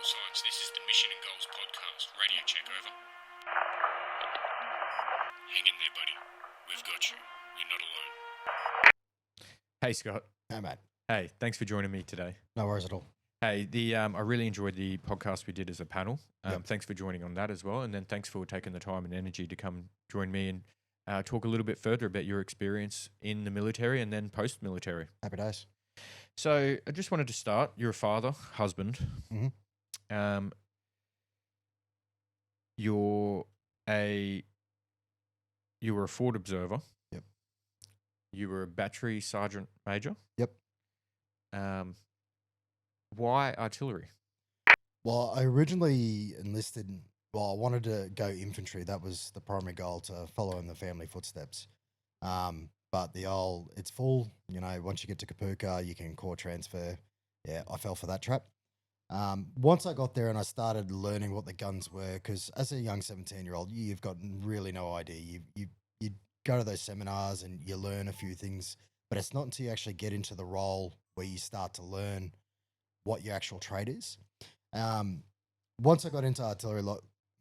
Vital Signs. This is the Mission and Goals podcast. Radio check over. Hang in there, buddy. We've got you. You're not alone. Hey, Scott. Hey, mate. Hey, thanks for joining me today. No worries at all. Hey, I really enjoyed the podcast we did as a panel. Thanks for joining on that as well. And then thanks for taking the time and energy to come join me and talk a little bit further about your experience in the military and then post-military. Happy days. So I just wanted to start. You're a father, husband. Mm-hmm. You were a Ford observer. Yep. You were a battery sergeant major. Yep. Why artillery? Well, I originally enlisted, I wanted to go infantry. That was the primary goal, to follow in the family footsteps. But it's full, once you get to Kapuka, you can core transfer. Yeah, I fell for that trap. Once I got there and I started learning what the guns were, because as a young 17-year-old, you've got really no idea. You go to those seminars and you learn a few things, but it's not until you actually get into the role where you start to learn what your actual trade is. Once I got into artillery,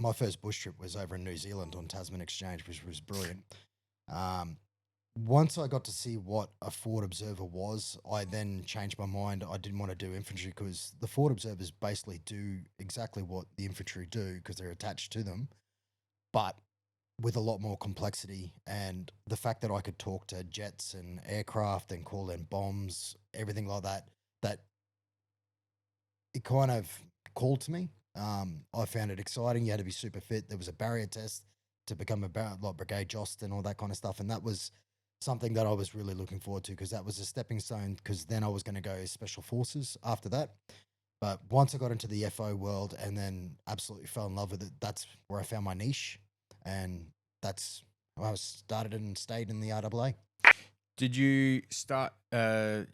my first bush trip was over in New Zealand on Tasman Exchange, which was brilliant. Once I got to see what a Ford observer was, I then changed my mind. I didn't want to do infantry because the Ford observers basically do exactly what the infantry do because they're attached to them, but with a lot more complexity. And the fact that I could talk to jets and aircraft and call in bombs, everything like that it kind of called to me. I found it exciting. You had to be super fit. There was a barrier test to become like Brigade Jost and all that kind of stuff. And that was something that I was really looking forward to because that was a stepping stone, because then I was going to go special forces after that. But once I got into the FO world and then absolutely fell in love with it, that's where I found my niche. And that's where I started and stayed in the RAA. Did you start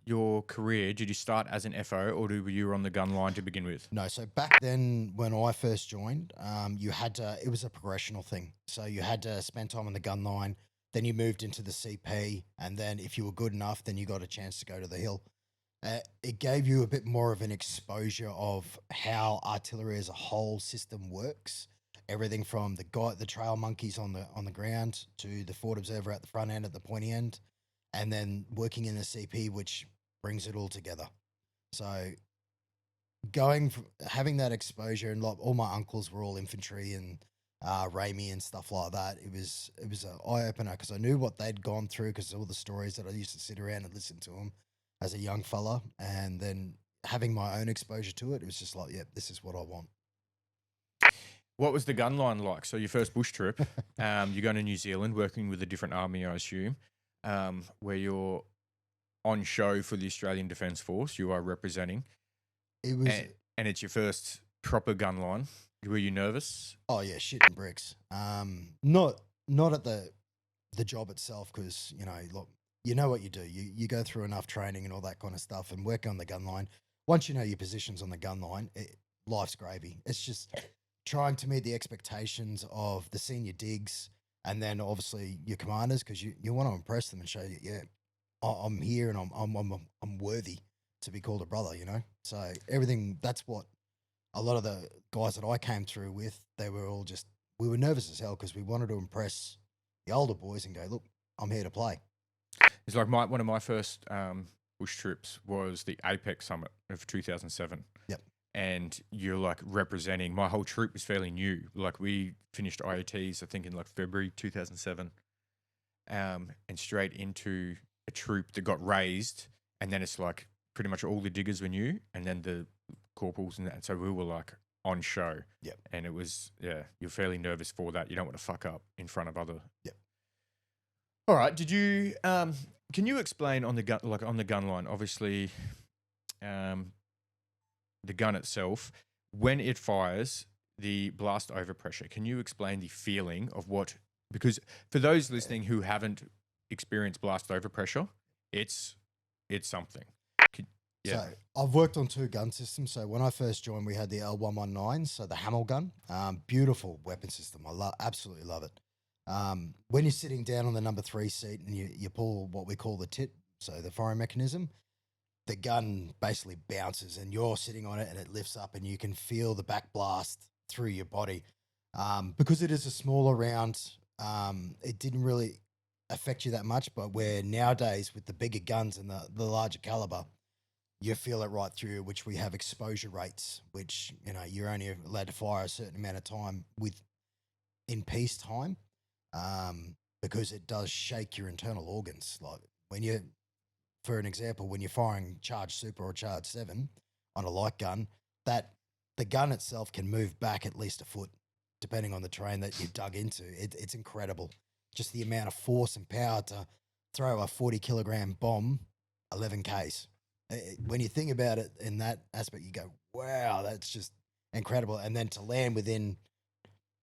your career, did you start as an FO or were you on the gun line to begin with? No, so back then when I first joined, it was a progressional thing. So you had to spend time on the gun line, then you moved into the CP, and then if you were good enough, then you got a chance to go to the hill. It gave you a bit more of an exposure of how artillery as a whole system works. Everything from the trail monkeys on the ground to the Ford observer at the front end, at the pointy end, and then working in the CP, which brings it all together. So having that exposure, and like all my uncles were all infantry and Ramey and stuff like that, it was an eye-opener because I knew what they'd gone through because all the stories that I used to sit around and listen to them as a young fella, and then having my own exposure to it, it was just like, yep, this is what I want. What was the gun line like? So your first bush trip, you're going to New Zealand, working with a different army, I assume, where you're on show for the Australian Defence Force. You are representing. It was, and it's your first proper gun line. Were you nervous? Oh yeah, shit and bricks. Not at the job itself, because look, you know what you do. You go through enough training and all that kind of stuff, and work on the gun line. Once you know your positions on the gun line, life's gravy. It's just trying to meet the expectations of the senior digs, and then obviously your commanders, because you want to impress them and show that, yeah, I'm here and I'm worthy to be called a brother, So everything, that's what a lot of the guys that I came through with, they were all we were nervous as hell because we wanted to impress the older boys and go, look, I'm here to play. It's like one of my first bush trips was the Apex Summit of 2007. Yep. And you're like representing, my whole troop was fairly new. Like we finished IOTs, I think in like February 2007, and straight into a troop that got raised. And then it's like pretty much all the diggers were new, and then the corporals and that. So we were like on show. Yep. And it was, you're fairly nervous for that. You don't want to fuck up in front of other. Yep. All right. Did you, can you explain on the gun line, obviously, the gun itself, when it fires, the blast overpressure. Can you explain the feeling of because for those listening who haven't experienced blast overpressure, it's something. So I've worked on 2 gun systems. So when I first joined, we had the L119, so the Hamel gun. Beautiful weapon system. I absolutely love it. When you're sitting down on the number 3 seat and you pull what we call the tit, so the firing mechanism, the gun basically bounces and you're sitting on it and it lifts up and you can feel the back blast through your body. Because it is a smaller round, it didn't really affect you that much. But where nowadays with the bigger guns and the larger caliber, you feel it right through, which we have exposure rates, which, you know, you're only allowed to fire a certain amount of time in peacetime, because it does shake your internal organs. Like when you, for an example, when you're firing charge super or charge 7 on a light gun, that the gun itself can move back at least a foot, depending on the terrain that you dug into. It's incredible. Just the amount of force and power to throw a 40-kilogram bomb 11 Ks. When you think about it in that aspect, you go, wow, that's just incredible. And then to land within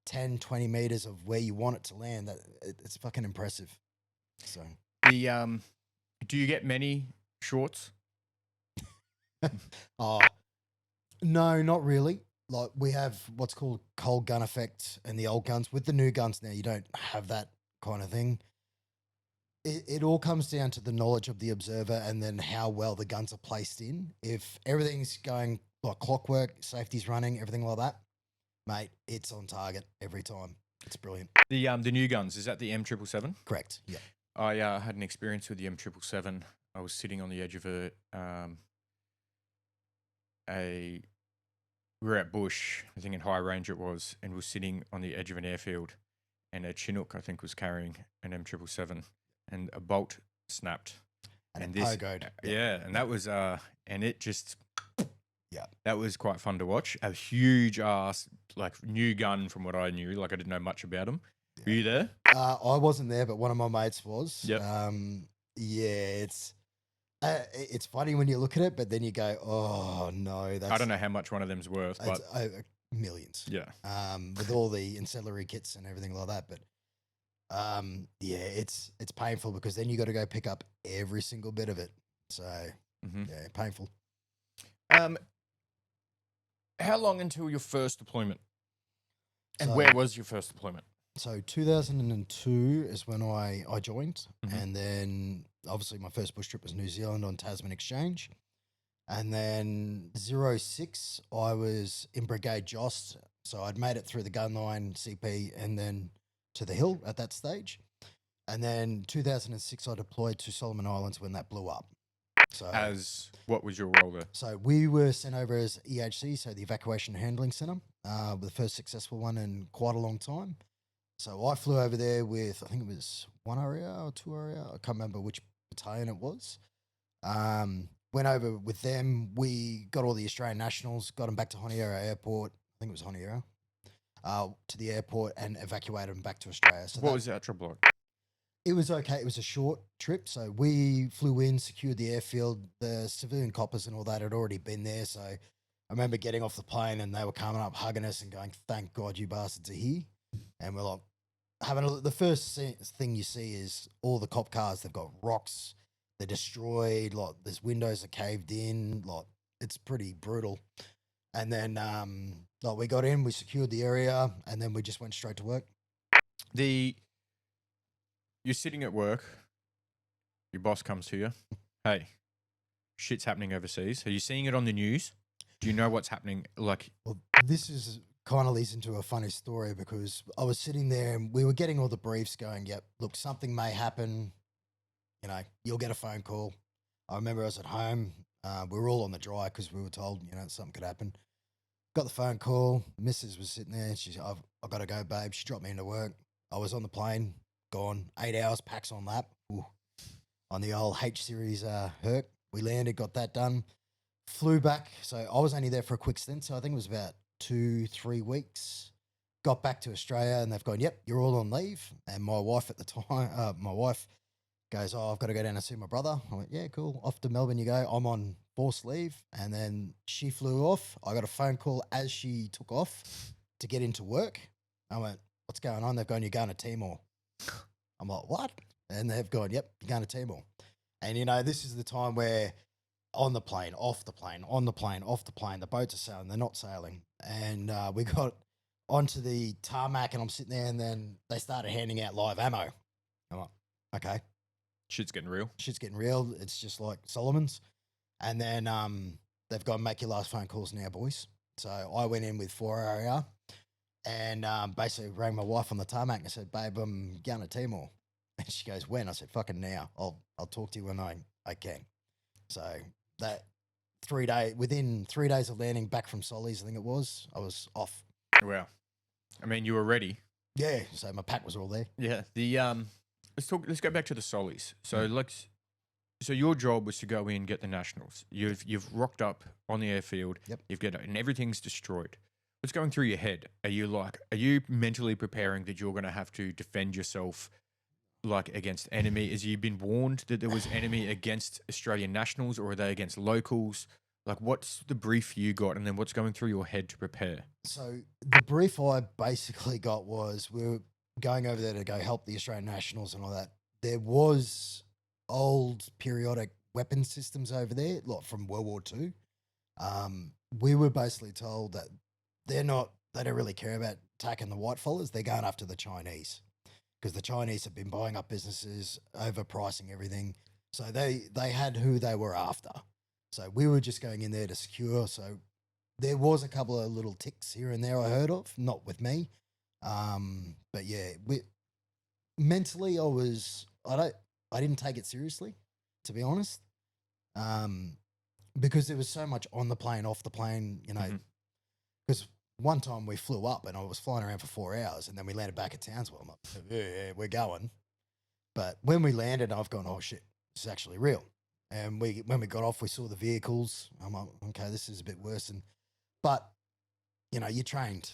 10, 20 meters of where you want it to land, it's fucking impressive. So do you get many shorts? Oh, no, not really. Like we have what's called cold gun effect and the old guns. With the new guns now, you don't have that kind of thing. It all comes down to the knowledge of the observer and then how well the guns are placed in. If everything's going like clockwork, safety's running, everything like that, mate, it's on target every time. It's brilliant. The new guns, is that the M777? Correct. Yeah. I had an experience with the M777. I was sitting on the edge of we were at bush, I think in high range it was, and was sitting on the edge of an airfield, and a Chinook I think was carrying an M777, and a bolt snapped, and this pogoed. Yeah, and that was and it just. Yeah, that was quite fun to watch. A huge ass, like new gun from what I knew. Like I didn't know much about them. Yeah. Were you there? I wasn't there, but one of my mates was. Yep. Yeah, it's funny when you look at it, but then you go, oh no, I don't know how much one of them's worth, but millions. Yeah. With all the ancillary kits and everything like that, but yeah, it's painful because then you got to go pick up every single bit of it. So yeah, painful. How long until your first deployment? And where was your first deployment? So 2002 is when I joined. And then obviously my first bush trip was New Zealand on Tasman Exchange. And then 06, I was in Brigade Jost. So I'd made it through the gun line, CP, and then to the hill at that stage. And then 2006, I deployed to Solomon Islands when that blew up. So, what was your role there? So we were sent over as EHC, so the Evacuation Handling Center, the first successful one in quite a long time. So I flew over there with, I think it was 1 RER or 2 RER, I can't remember which battalion it was. Went over with them, we got all the Australian nationals, got them back to Honiara Airport, I think it was Honiara, to the airport and evacuated them back to Australia. So what was that trip like? It was okay. It was a short trip. So we flew in, secured the airfield. The civilian coppers and all that had already been there. So I remember getting off the plane and they were coming up, hugging us and going, thank God you bastards are here. And we're like, having a look. The first thing you see is all the cop cars. They've got rocks. They're destroyed. Like there's windows are caved in. Like it's pretty brutal. And then like we got in, we secured the area and then we just went straight to work. You're sitting at work, your boss comes to you, hey, shit's happening overseas. Are you seeing it on the news? Do you know what's happening? Like, well, this is kind of leads into a funny story because I was sitting there and we were getting all the briefs going, yep, look, something may happen. You know, you'll get a phone call. I remember I was at home. We were all on the dry because we were told, you know, something could happen. Got the phone call. Mrs. was sitting there. She's, I've got to go, babe. She dropped me into work. I was on the plane. Gone 8 hours, packs on lap. Ooh. On the old H series Herc. We landed, got that done, flew back. So I was only there for a quick stint. So I think it was about 2-3 weeks. Got back to Australia and they've gone, yep, you're all on leave. And my wife at the time, my wife goes, oh, I've got to go down and see my brother. I went, yeah, cool. Off to Melbourne you go. I'm on forced leave. And then she flew off. I got a phone call as she took off to get into work. I went, what's going on? They've gone, you're going to Timor. I'm like, what? And they've gone, yep, you're going to Timor. And, you know, this is the time where on the plane, off the plane, on the plane, off the plane, the boats are sailing, they're not sailing. And we got onto the tarmac and I'm sitting there and then they started handing out live ammo. I'm like, okay. Shit's getting real. Shit's getting real. It's just like Solomon's. And then they've got make your last phone calls now, boys. So I went in with 4 RAR and basically rang my wife on the tarmac and I said, babe, I'm going to Timor. And she goes, when? I said, fucking now. I'll talk to you when I can. So that within 3 days of landing back from Solis, I think it was, I was off. Wow. I mean, you were ready. Yeah. So my pack was all there. Yeah. Let's go back to the Solis. So so your job was to go in, get the nationals. You've rocked up on the airfield. Yep. And everything's destroyed. What's going through your head? Are you mentally preparing that you're going to have to defend yourself, like against enemy? Has you been warned that there was enemy against Australian nationals, or are they against locals? Like, what's the brief you got, and then what's going through your head to prepare? So the brief I basically got was we were going over there to go help the Australian nationals and all that. There was old periodic weapon systems over there, like from World War II. We were basically told that they don't really care about attacking the white fellas. They're going after the Chinese because the Chinese have been buying up businesses, overpricing everything. So they had who they were after. So we were just going in there to secure. So there was a couple of little ticks here and there I heard of, not with me. But yeah, mentally I didn't take it seriously, to be honest. Because there was so much on the plane, off the plane, you know, because one time we flew up and I was flying around for 4 hours and then we landed back at Townsville. I'm like, yeah, we're going. But when we landed, I've gone, oh shit, this is actually real. And when we got off, we saw the vehicles. I'm like, okay, this is a bit worse. But, you know, you're trained.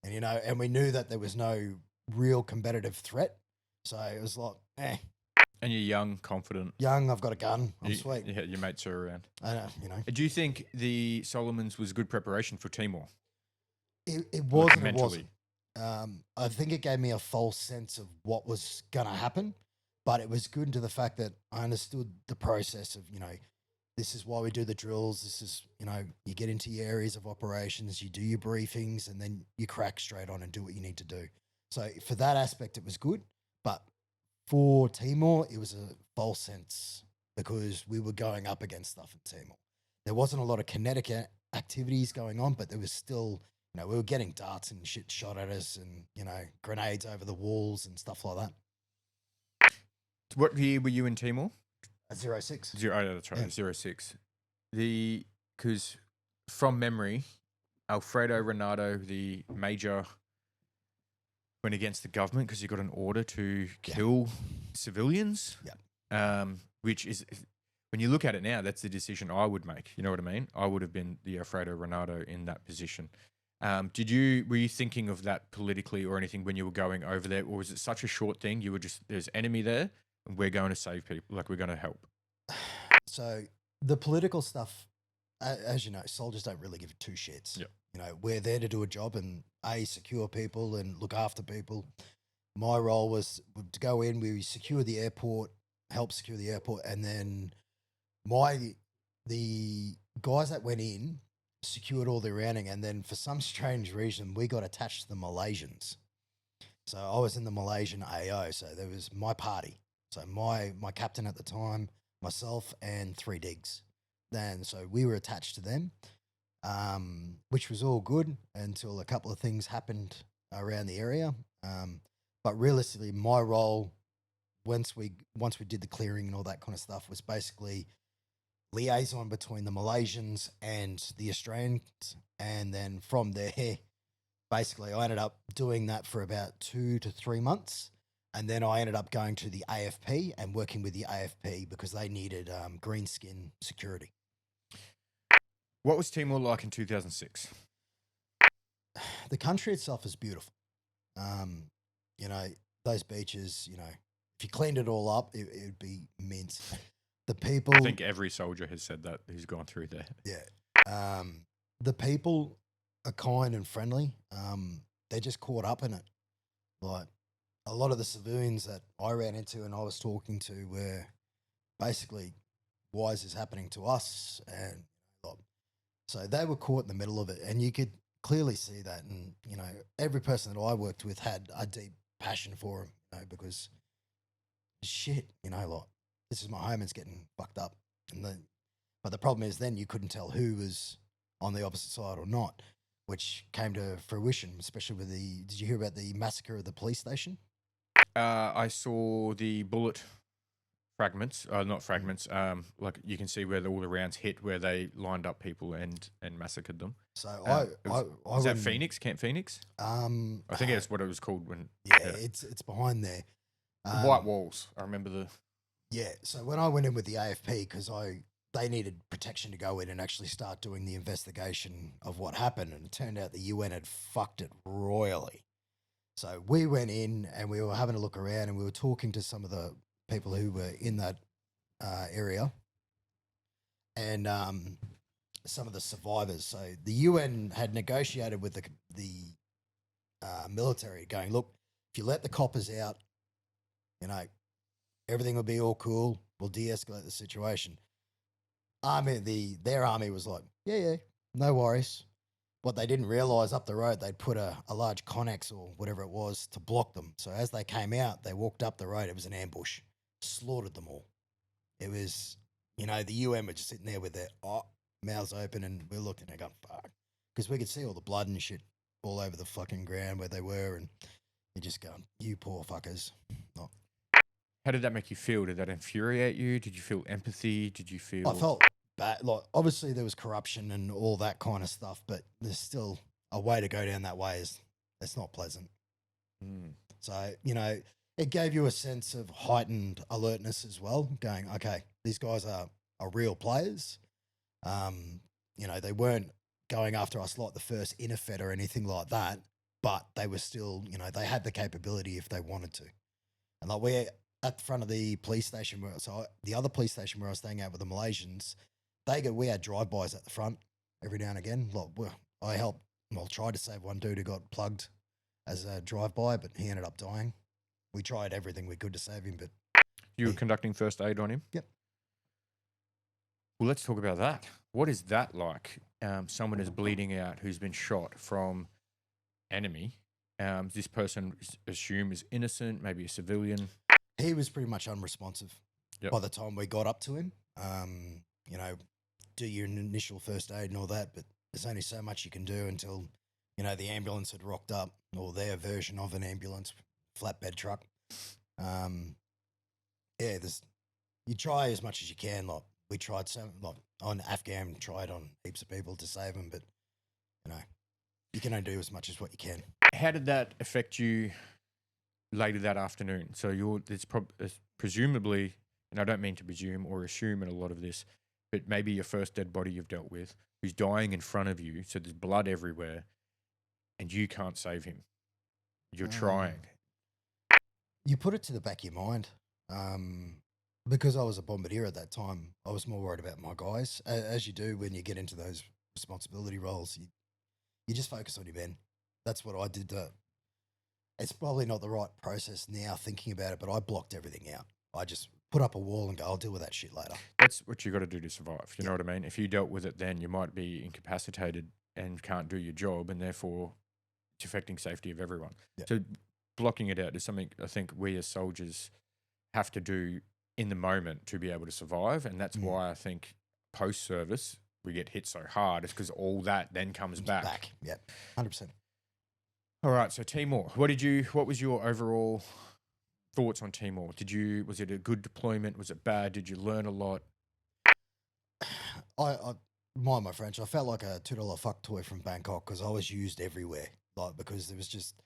And, you know, and we knew that there was no real competitive threat. So it was like, And you're young, confident. Young, I've got a gun. I'm sweet. Yeah, your mates are around. I know, you know. Do you think the Solomons was good preparation for Timor? It was and it mentally? wasn't. I think it gave me a false sense of what was going to happen, but it was good to the fact that I understood the process of, you know, this is why we do the drills. This is, you know, you get into your areas of operations, you do your briefings, and then you crack straight on and do what you need to do. So for that aspect, it was good. But for Timor, it was a false sense because we were going up against stuff at Timor. There wasn't a lot of kinetic activities going on, but there was still, you know, we were getting darts and shit shot at us and, you know, grenades over the walls and stuff like that. What year were you in Timor? 06. That's right, yeah. 06. Because from memory, Alfredo Renato, the major, went against the government because he got an order to kill civilians. Yeah. Which is, when you look at it now, that's the decision I would make. You know what I mean? I would have been the Alfredo Renato in that position. Were you thinking of that politically or anything when you were going over there, or was it such a short thing? You were just, there's enemy there, and we're going to save people, like we're going to help. So the political stuff, as you know, soldiers don't really give two shits. Yep. You know, we're there to do a job and secure people and look after people. My role was to go in, we secure the airport, help secure the airport, and then the guys that went in secured all the rounding, and then for some strange reason we got attached to the Malaysians. So I was in the Malaysian AO, so there was my party. So my captain at the time, myself, and 3 digs. Then so we were attached to them, which was all good until a couple of things happened around the area. But realistically, my role once we did the clearing and all that kind of stuff was basically liaison between the Malaysians and the Australians, and then from there, basically, I ended up doing that for about 2 to 3 months. And then I ended up going to the AFP and working with the AFP because they needed green skin security. What was Timor like in 2006? The country itself is beautiful. You know, those beaches, you know, if you cleaned it all up, it would be mint. The people... I think every soldier has said that who's gone through there. Yeah. The people are kind and friendly. They're just caught up in it. Like, a lot of the civilians that I ran into and I was talking to were basically, why is this happening to us? And so they were caught in the middle of it, and you could clearly see that. And, you know, every person that I worked with had a deep passion for them, you know, because shit, you know, like, this is my home, it's getting fucked up. And then But the problem is then you couldn't tell who was on the opposite side or not, which came to fruition, especially with did you hear about the massacre of the police station? I saw the bullet fragments, not fragments. Like you can see where all the rounds hit, where they lined up people and massacred them. So Was that Phoenix, Camp Phoenix? I think that's what it was called when. Yeah, it's behind there. The white walls. I remember the. Yeah, so when I went in with the AFP, because they needed protection to go in and actually start doing the investigation of what happened, and it turned out the UN had fucked it royally. So we went in and we were having a look around, and we were talking to some of the people who were in that area, and some of the survivors. So the UN had negotiated with the military, going, look, if you let the coppers out, everything will be all cool. We'll de-escalate the situation. Their army was like, yeah, no worries. What they didn't realize, up the road, they'd put a large Connex or whatever it was to block them. So as they came out, they walked up the road. It was an ambush. Slaughtered them all. It was, the UN were just sitting there with their mouths open, and we're looking and going, fuck. Because we could see all the blood and shit all over the fucking ground where they were, and you're just going, you poor fuckers. Oh. How did that make you feel? Did that infuriate you? Did you feel empathy? Did you feel... I felt bad. Like, obviously there was corruption and all that kind of stuff, but there's still a way to go down that way. It's not pleasant. So, it gave you a sense of heightened alertness as well, going, okay, these guys are real players. They weren't going after us like the first Interfed or anything like that, but they were still, they had the capability if they wanted to. And like we're at the front of the police station, the other police station where I was staying out with the Malaysians, we had drive-bys at the front every now and again. Like I tried to save one dude who got plugged as a drive-by, but he ended up dying. We tried everything we could to save him, but... You were conducting first aid on him? Yep. Well, let's talk about that. What is that like? Someone is bleeding out who's been shot from enemy. This person is assumed is innocent, maybe a civilian. He was pretty much unresponsive by the time we got up to him. Do your initial first aid and all that, but there's only so much you can do until, the ambulance had rocked up, or their version of an ambulance, flatbed truck. You try as much as you can. Like we tried on Afghan, tried on heaps of people to save them, but you can only do as much as what you can. How did that affect you later that afternoon? So there's presumably, and I don't mean to presume or assume in a lot of this, but maybe your first dead body you've dealt with who's dying in front of you, so there's blood everywhere, and you can't save him. You're trying. You put it to the back of your mind. Because I was a bombardier at that time, I was more worried about my guys, as you do when you get into those responsibility roles. You just focus on your men. That's what I did. It's probably not the right process now thinking about it, but I blocked everything out. I just put up a wall and go, I'll deal with that shit later. That's what you got to do to survive. You know what I mean? If you dealt with it then, you might be incapacitated and can't do your job, and therefore it's affecting safety of everyone. Yep. So blocking it out is something I think we as soldiers have to do in the moment to be able to survive. And that's why I think post-service we get hit so hard. It's because all that then comes back. Yep, 100%. All right, so Timor. What was your overall thoughts on Timor? Was it a good deployment? Was it bad? Did you learn a lot? I mind my French, I felt like a $2 fuck toy from Bangkok because I was used everywhere. Because there was just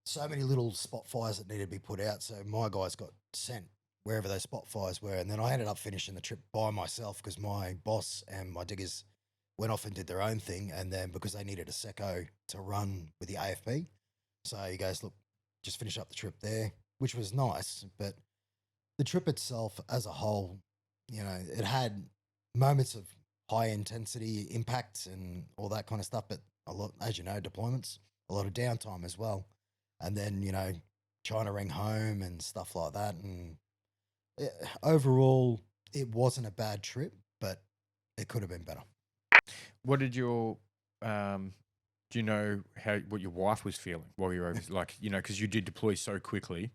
so many little spot fires that needed to be put out. So my guys got sent wherever those spot fires were. And then I ended up finishing the trip by myself because my boss and my diggers went off and did their own thing. And then because they needed a secco to run with the AFP. So he goes, look, just finish up the trip there, which was nice. But the trip itself as a whole, it had moments of high intensity impacts and all that kind of stuff. But a lot, as you know, deployments, a lot of downtime as well. And then, trying to ring home and stuff like that. And overall, it wasn't a bad trip, but it could have been better. What did your, do you know what your wife was feeling while you were over, because you did deploy so quickly?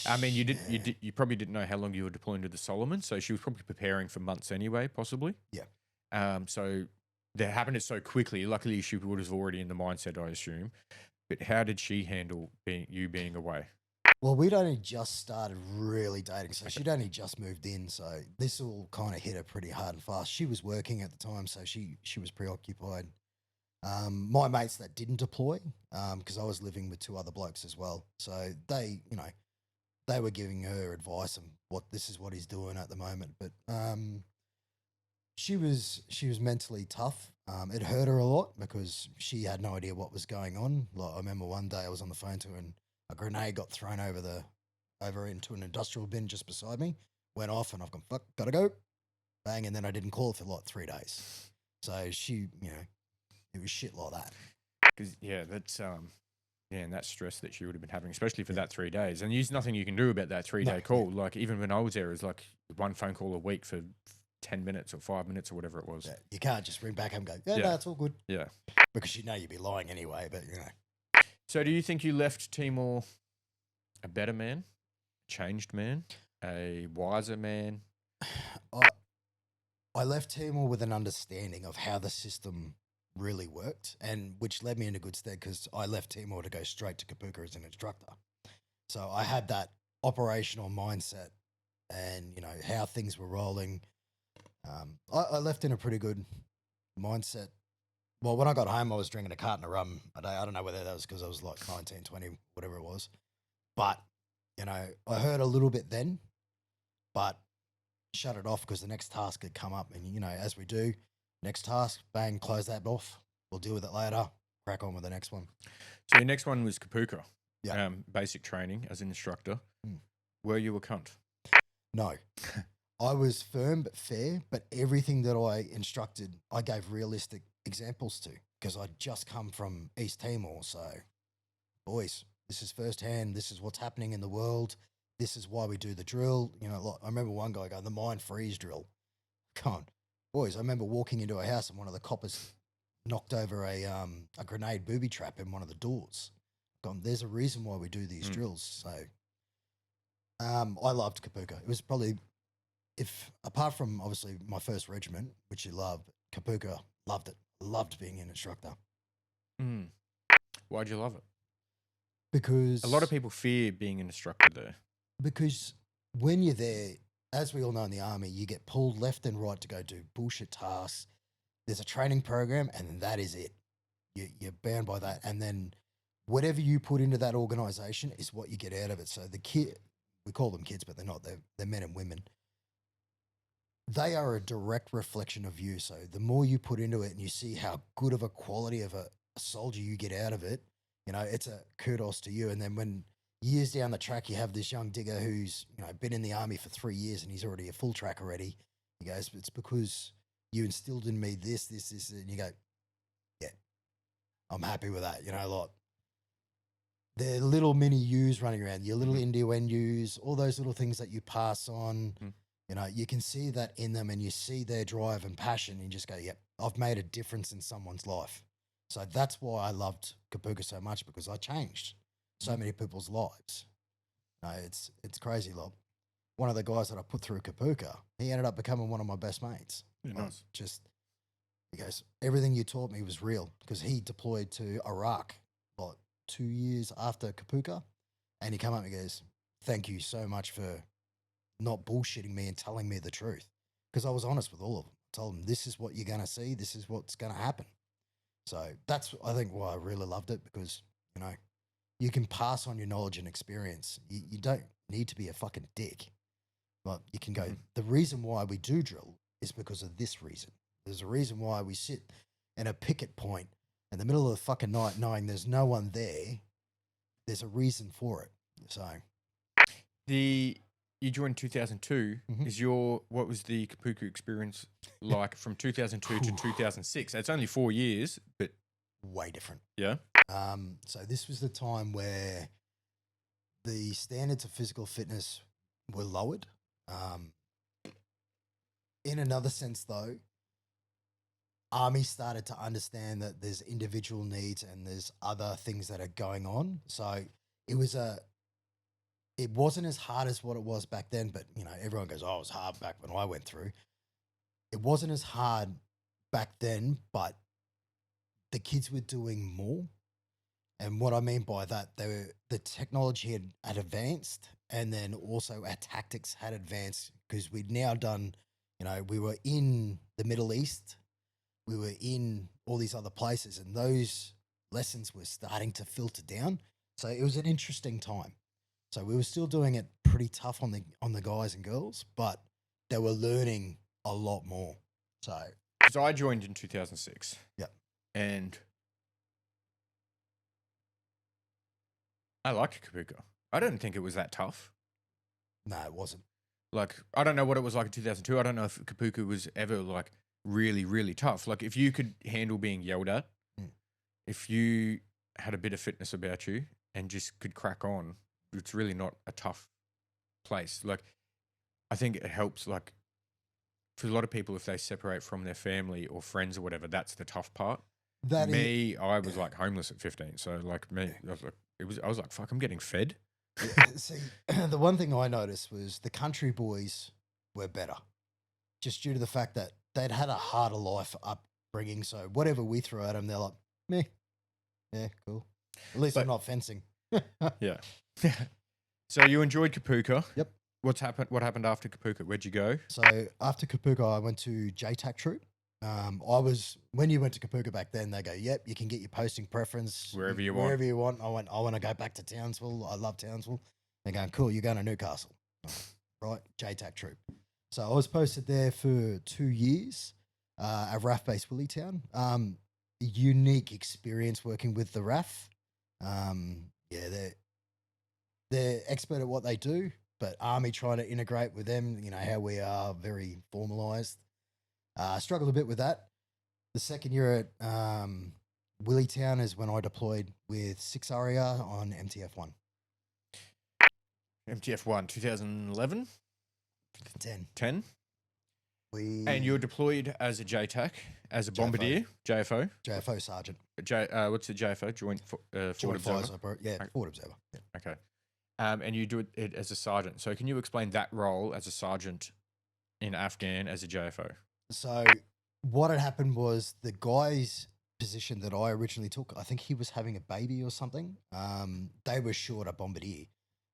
I mean, you probably didn't know how long you were deploying to the Solomon, so she was probably preparing for months anyway, possibly. Yeah. So that happened so quickly. Luckily, she would have already in the mindset, I assume. But how did she handle being away? Well, we'd only just started really dating, so she'd only just moved in. So this all kind of hit her pretty hard and fast. She was working at the time, so she was preoccupied. My mates that didn't deploy, because I was living with two other blokes as well. So they, they were giving her advice on this is what he's doing at the moment. But she was mentally tough. It hurt her a lot because she had no idea what was going on. Like I remember one day I was on the phone to her and a grenade got thrown over into an industrial bin just beside me. Went off and I've gone, fuck, gotta go. Bang, and then I didn't call her for like 3 days. So she, it was shit like that. Because that's and that stress that she would have been having, especially for that 3 days. And there's nothing you can do about that 3-day call. Like even when I was there, it was like one phone call a week for 10 minutes or 5 minutes or whatever it was. Yeah, you can't just ring back and go, no, it's all good. Yeah. Because you'd be lying anyway, but So do you think you left Timor a better man, a changed man, a wiser man? I left Timor with an understanding of how the system really worked, and which led me in a good stead because I left Timor to go straight to Kapuka as an instructor. So I had that operational mindset and, how things were rolling. I left in a pretty good mindset. Well, when I got home, I was drinking a carton of rum a day. I don't know whether that was because I was like 19, 20, whatever it was. But, I heard a little bit then, but shut it off because the next task had come up. And, as we do, next task, bang, close that off. We'll deal with it later. Crack on with the next one. So your next one was Kapuka. Yeah. Basic training as an instructor. Were you a cunt? No. I was firm but fair, but everything that I instructed, I gave realistic examples to because I'd just come from East Timor. So, boys, this is firsthand. This is what's happening in the world. This is why we do the drill. I remember one guy going, the mine freeze drill. Come on. Boys, I remember walking into a house and one of the coppers knocked over a grenade booby trap in one of the doors. Gone, there's a reason why we do these drills. So, I loved Kapuka. It was probably... apart from obviously my first regiment, which you love, Kapuka, loved it. Loved being an instructor. Why'd you love it? Because a lot of people fear being an instructor there. Because when you're there, as we all know in the army, you get pulled left and right to go do bullshit tasks. There's a training program, and then that is it. You're bound by that, and then whatever you put into that organization is what you get out of it. So the kid, we call them kids, but they're not. They're men and women. They are a direct reflection of you. So the more you put into it and you see how good of a quality of a soldier you get out of it, it's a kudos to you. And then when years down the track, you have this young digger who's, been in the army for 3 years and he's already a full track already. He goes, it's because you instilled in me this, and you go, yeah, I'm happy with that. Like they're little mini yous running around, your little innuendos, all those little things that you pass on. You can see that in them and you see their drive and passion and you just go, yep, I've made a difference in someone's life. So that's why I loved Kapuka so much because I changed so many people's lives. It's crazy. Like one of the guys that I put through Kapuka, he ended up becoming one of my best mates. Yeah, nice. He goes, everything you taught me was real because he deployed to Iraq like 2 years after Kapuka. And he came up and goes, thank you so much for not bullshitting me and telling me the truth. Because I was honest with all of them. I told them, this is what you're going to see. This is what's going to happen. So that's, I think, why I really loved it because, you can pass on your knowledge and experience. You don't need to be a fucking dick. But you can go, the reason why we do drill is because of this reason. There's a reason why we sit in a picket point in the middle of the fucking night knowing there's no one there. There's a reason for it. So you joined 2002. What was the Kapuka experience like from 2002 to 2006? It's only 4 years, but way different. Yeah. So this was the time where the standards of physical fitness were lowered. In another sense, though, Army started to understand that there's individual needs and there's other things that are going on. So it was it wasn't as hard as what it was back then, but everyone goes, "Oh, it was hard back when I went through." It wasn't as hard back then, but the kids were doing more. And what I mean by that, the technology had advanced, and then also our tactics had advanced because we'd now done, we were in the Middle East, we were in all these other places, and those lessons were starting to filter down. So it was an interesting time. So we were still doing it pretty tough on the guys and girls, but they were learning a lot more. So Because I joined in 2006. Yeah. And I liked Kapuka. I don't think it was that tough. no, it wasn't. Like, I don't know what it was like in 2002. I don't know if Kapuka was ever like really, really tough. Like, if you could handle being yelled at, if you had a bit of fitness about you and just could crack on, it's really not a tough place. Like, I think it helps, like, for a lot of people, if they separate from their family or friends or whatever, that's the tough part. I was like homeless at 15. So, like, I was like, fuck, I'm getting fed. See, the one thing I noticed was the country boys were better, just due to the fact that they'd had a harder life upbringing. So whatever we throw at them, they're like, meh, yeah, cool. At least I'm not fencing. Yeah. So you enjoyed Kapuka. Yep. What happened after Kapuka? Where'd you go? So after Kapuka, I went to JTAC troop. When you went to Kapuka back then, they go, yep, you can get your posting preference Wherever you want. I want to go back to Townsville. I love Townsville. They're going, cool, you're going to Newcastle. Right, JTAC troop. So I was posted there for 2 years at RAF base Willietown. Unique experience working with the RAF. They're expert at what they do, but Army trying to integrate with them, how we are very formalised. Struggled a bit with that. The second year at Willietown is when I deployed with 6 ARIA on MTF-1. MTF-1, 2011? 10. And you were deployed as a JTAC, as a bombardier, JFO? JFO sergeant. What's the JFO? Joint Forward Observer? Forward Observer. Yeah. Okay. And you do it as a sergeant. So can you explain that role as a sergeant in Afghan as a JFO? So what had happened was the guy's position that I originally took, I think he was having a baby or something. They were short a bombardier.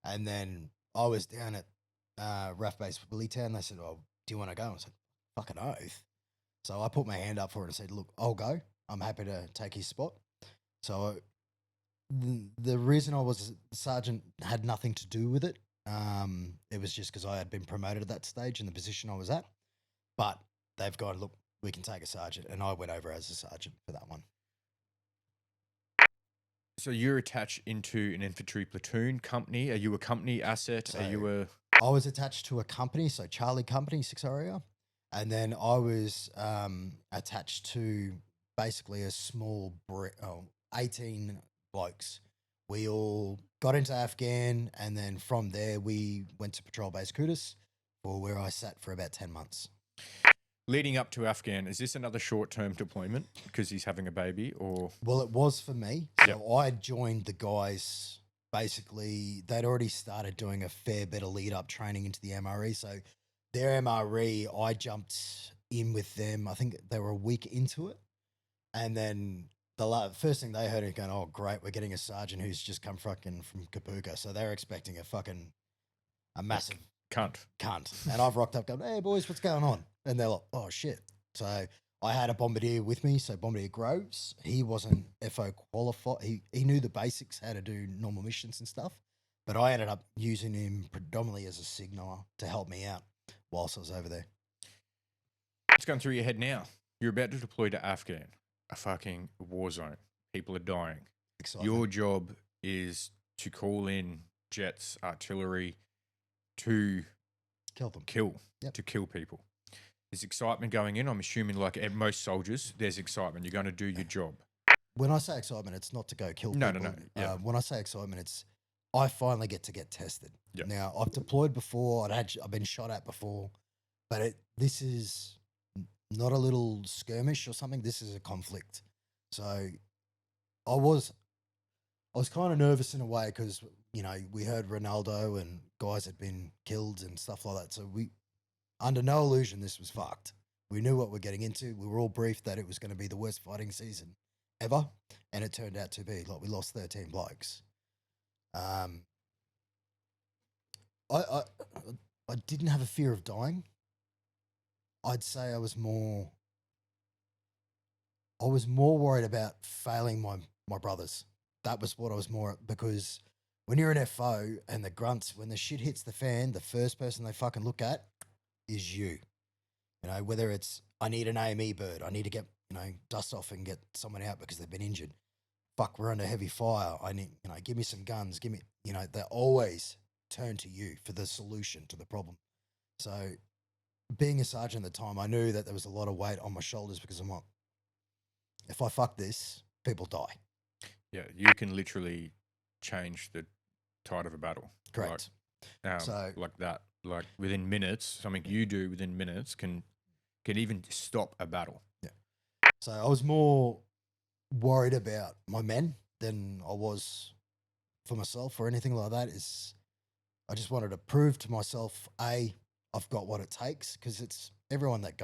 And then I was down at RAF base Willietown. They said, oh, do you want to go? I said, fucking oath. So I put my hand up for it and said, look, I'll go. I'm happy to take his spot. So the reason I was a sergeant had nothing to do with it. It was just because I had been promoted at that stage in the position I was at. But they've gone, look, we can take a sergeant. And I went over as a sergeant for that one. So you're attached into an infantry platoon company. Are you a company asset? So Are you a... I was attached to a company, so Charlie Company, 6 ARIA. And then I was attached to basically a small 18 blokes. We all got into Afghan, and then from there we went to Patrol Base Kudus, for where I sat for about 10 months. Leading up to Afghan, is this another short-term deployment because he's having a baby, or...? Well, it was for me. So I joined the guys, basically, they'd already started doing a fair bit of lead-up training into the MRE. So their MRE, I jumped in with them. I think they were a week into it. And then the first thing they heard is going, oh, great, we're getting a sergeant who's just come fucking from Kapuka. So they're expecting a massive cunt. And I've rocked up going, hey, boys, what's going on? And they're like, oh, shit. So I had a bombardier with me, so Bombardier Groves. He wasn't FO qualified. He knew the basics, how to do normal missions and stuff. But I ended up using him predominantly as a signaller to help me out whilst I was over there. What's going through your head now? You're about to deploy to Afghan, a fucking war zone. People are dying. Excitement. Your job is to call in jets, artillery, to Kill them. To kill people. There's excitement going in. I'm assuming, like at most soldiers, there's excitement. You're going to do your job. When I say excitement, it's not to go kill people. No. Yeah. When I say excitement, it's I finally get to get tested. Yep. Now, I've deployed before. I've been shot at before. But this is not a little skirmish or something. This is a conflict. So I was kind of nervous in a way because you know, we heard Ronaldo and guys had been killed and stuff like that. So we, under no illusion, this was fucked. We knew what we're getting into. We were all briefed that it was going to be the worst fighting season ever, and it turned out to be. Like, we lost 13 blokes. I didn't have a fear of dying. I'd say I was more worried about failing my brothers. That was what I was more, because when you're an FO and the grunts, when the shit hits the fan, the first person they fucking look at is you. You know, whether it's, I need an AME bird, I need to get, you know, dust off and get someone out because they've been injured. Fuck, we're under heavy fire. I need, you know, give me some guns, give me, you know, they always turn to you for the solution to the problem. So being a sergeant at the time, I knew that there was a lot of weight on my shoulders because I'm like, if I fuck this, people die. Yeah, you can literally change the tide of a battle. Correct. Like that. Like within minutes, something you do within minutes can even stop a battle. Yeah. So I was more worried about my men than I was for myself or anything like that. I just wanted to prove to myself, I've got what it takes, because it's everyone that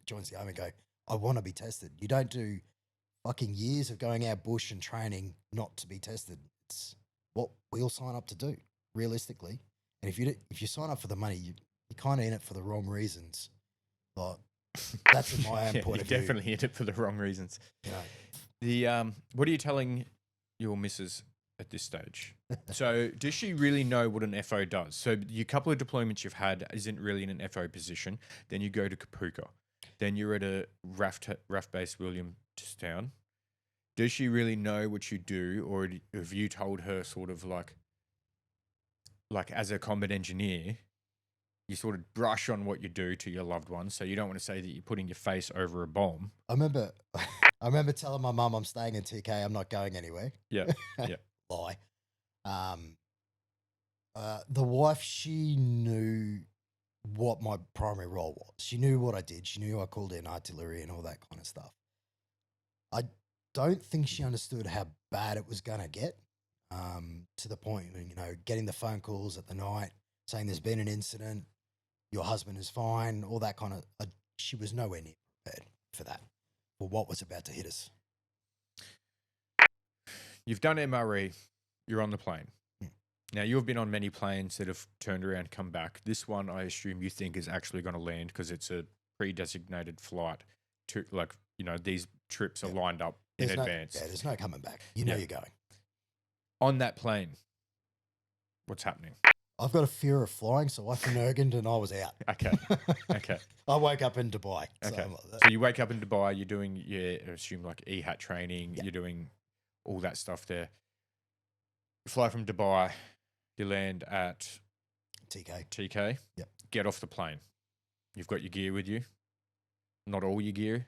joins the army go, I want to be tested. You don't do fucking years of going out bush and training not to be tested. It's what we all sign up to do, realistically. And if you sign up for the money, you're kind of in it for the wrong reasons. Like, that's in my own point of view. Definitely in it for the wrong reasons. Yeah. What are you telling your missus at this stage? So does she really know what an FO does? So your couple of deployments you've had isn't really in an FO position. Then you go to Kapuka. Then you're at a RAF base Williamstown. Does she really know what you do, or have you told her sort of like as a combat engineer, you sort of brush on what you do to your loved ones, so you don't want to say that you're putting your face over a bomb? I remember telling my mum I'm staying in TK, I'm not going anywhere. Yeah, yeah. Lie. The wife, she knew what my primary role was. She knew what I did. She knew I called in artillery and all that kind of stuff. I don't think she understood how bad it was going to get, to the point, you know, getting the phone calls at the night saying there's been an incident, your husband is fine, all that kind of, she was nowhere near prepared for that, for what was about to hit us. You've done MRE, you're on the plane. Now, you've been on many planes that have turned around, come back. This one, I assume you think is actually going to land because it's a pre-designated flight to, like, you know, these trips are lined up in advance. Yeah, there's no coming back. You know you're going. On that plane, what's happening? I've got a fear of flying, so I finagled and I was out. Okay. Okay. I woke up in Dubai. Okay. So, So you wake up in Dubai, you're doing, I assume, like EHAT training, you're doing all that stuff there. You fly from Dubai, you land at TK. Yep. Get off the plane. You've got your gear with you. Not all your gear.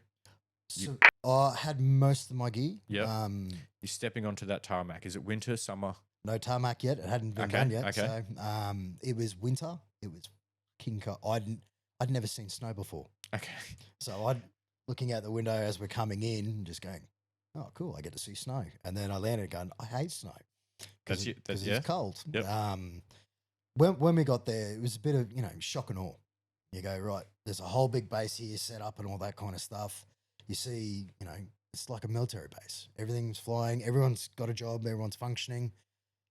So I had most of my gear. Yeah. You're stepping onto that tarmac. Is it winter, summer? No tarmac yet. It hadn't been done yet. Okay. So it was winter. It was king cold. I'd never seen snow before. Okay. So I'd looking out the window as we're coming in, just going, oh, cool, I get to see snow. And then I landed going, I hate snow. Because it's cold. Yep. When we got there, it was a bit of, you know, shock and awe. You go, right, there's a whole big base here set up and all that kind of stuff. You see, you know, it's like a military base. Everything's flying. Everyone's got a job. Everyone's functioning.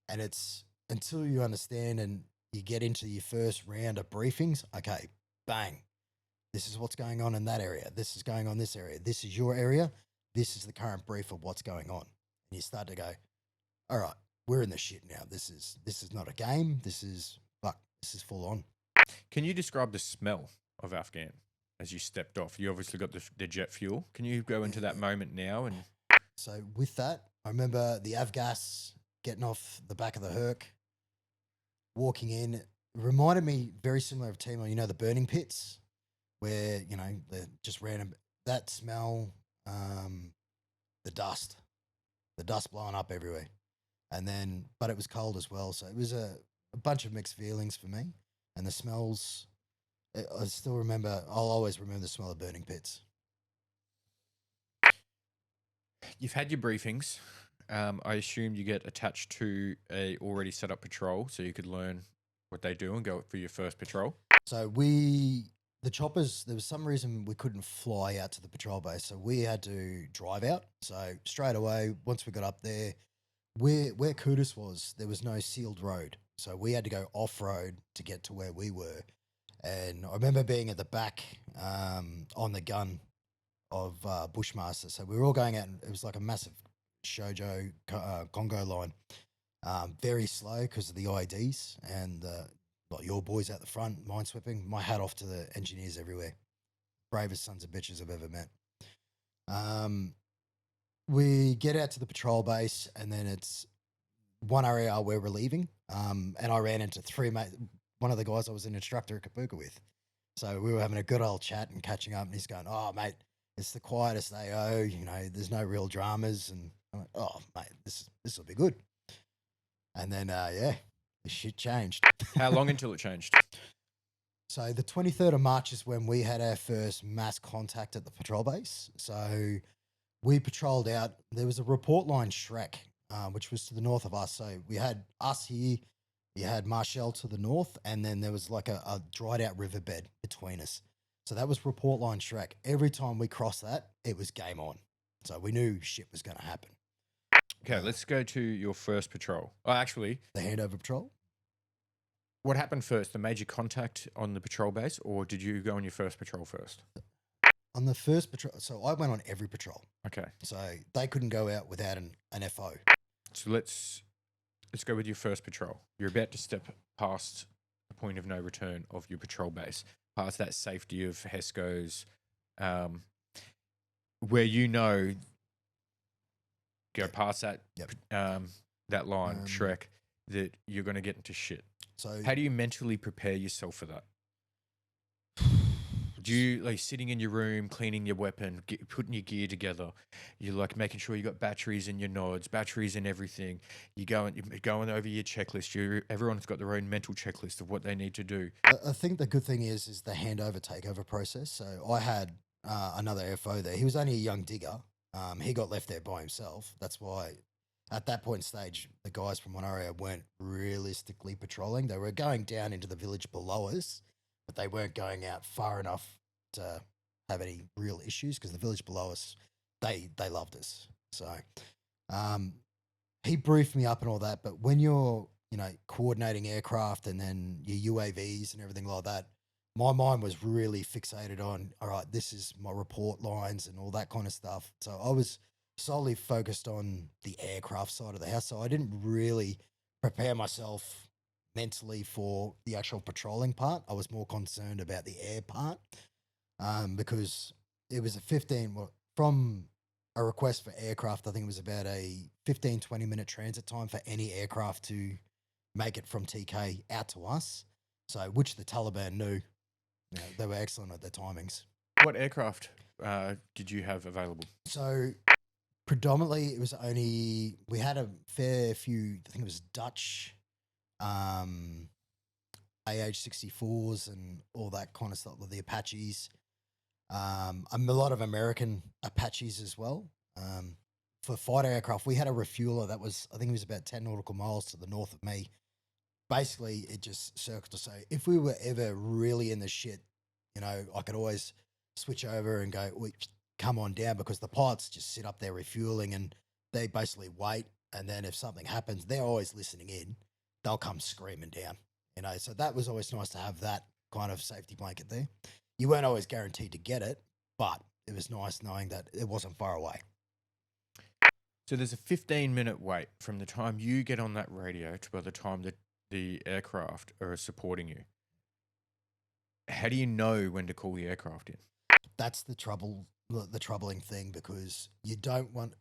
And it's until you understand and you get into your first round of briefings, okay, bang, this is what's going on in that area. This is going on in this area. This is your area. This is the current brief of what's going on. And you start to go, all right, we're in the shit now. This is not a game. This is full on. Can you describe the smell of Afghan as you stepped off? You obviously got the jet fuel. Can you go into that moment now? And so with that, I remember the Avgas getting off the back of the Herc, walking in. It reminded me very similar of Timor, you know, the burning pits where, you know, they're just random. That smell, the dust blowing up everywhere. And then, but it was cold as well. So it was a bunch of mixed feelings for me. And the smells, I still remember, I'll always remember the smell of burning pits. You've had your briefings. I assume you get attached to a already set up patrol, so you could learn what they do and go for your first patrol. So the choppers, there was some reason we couldn't fly out to the patrol base, so we had to drive out. So straight away, once we got up there, where Kudus was, there was no sealed road, so we had to go off road to get to where we were. And I remember being at the back on the gun of Bushmaster. So we were all going out, and it was like a massive Shoujo Congo line, very slow because of the IDs and like your boys out the front, minesweeping. My hat off to the engineers everywhere, bravest sons of bitches I've ever met. We get out to the patrol base, and then it's one area where we're leaving. And I ran into one of the guys I was an instructor at Kapuka with. So we were having a good old chat and catching up, and he's going, "Oh, mate, it's the quietest AO, you know, there's no real dramas." And I'm like, "Oh, mate, this will be good." And then, yeah, the shit changed. How long until it changed? So the 23rd of March is when we had our first mass contact at the patrol base. So we patrolled out. There was a report line Shrek, which was to the north of us. So we had us here. You had Marshall to the north, and then there was like a dried out riverbed between us. So that was report line Shrek. Every time we crossed that, it was game on. So we knew shit was going to happen. Okay, let's go to your first patrol. Oh, actually, The handover patrol. what happened first? The major contact on the patrol base, or did you go on your first patrol first? On the first patrol, so I went on every patrol. Okay, So they couldn't go out without an FO. so let's go with your first patrol. You're about to step past the point of no return of your patrol base, past that safety of Hesco's, where you know, go past that Yep. that line, Shrek, that you're going to get into shit. So How do you mentally prepare yourself for that? Do you like sitting in your room, cleaning your weapon, putting your gear together? You're like making sure you got batteries in your nods, batteries in everything. You're going over your checklist. Everyone's got their own mental checklist of what they need to do. I think the good thing is the handover takeover process. So I had another FO there. He was only a young digger. He got left there by himself. That's why at that point stage, the guys from one area weren't realistically patrolling. They were going down into the village below us, but they weren't going out far enough to have any real issues because the village below us, they loved us. So he briefed me up and all that. But when you're, you know, coordinating aircraft and then your UAVs and everything like that, my mind was really fixated on, all right, this is my report lines and all that kind of stuff. So I was solely focused on the aircraft side of the house. So I didn't really prepare myself mentally for the actual patrolling part. I was more concerned about the air part because it was from a request for aircraft. I think it was about a 15-20 minute transit time for any aircraft to make it from TK out to us. So, which the Taliban knew. You know, they were excellent at their timings. What aircraft did you have available? So predominantly it was we had a fair few, I think it was Dutch AH-64s and all that kind of stuff, the Apaches. A lot of American Apaches as well. For fighter aircraft, we had a refueler that was, I think it was about 10 nautical miles to the north of me. Basically, it just circled to say, if we were ever really in the shit, you know, I could always switch over and go, come on down, because the pilots just sit up there refueling and they basically wait. And then if something happens, they're always listening in. They'll come screaming down, you know. So that was always nice to have that kind of safety blanket there. You weren't always guaranteed to get it, but it was nice knowing that it wasn't far away. So there's a 15-minute wait from the time you get on that radio to by the time that the aircraft are supporting you. How do you know when to call the aircraft in? That's the troubling thing, because you don't want,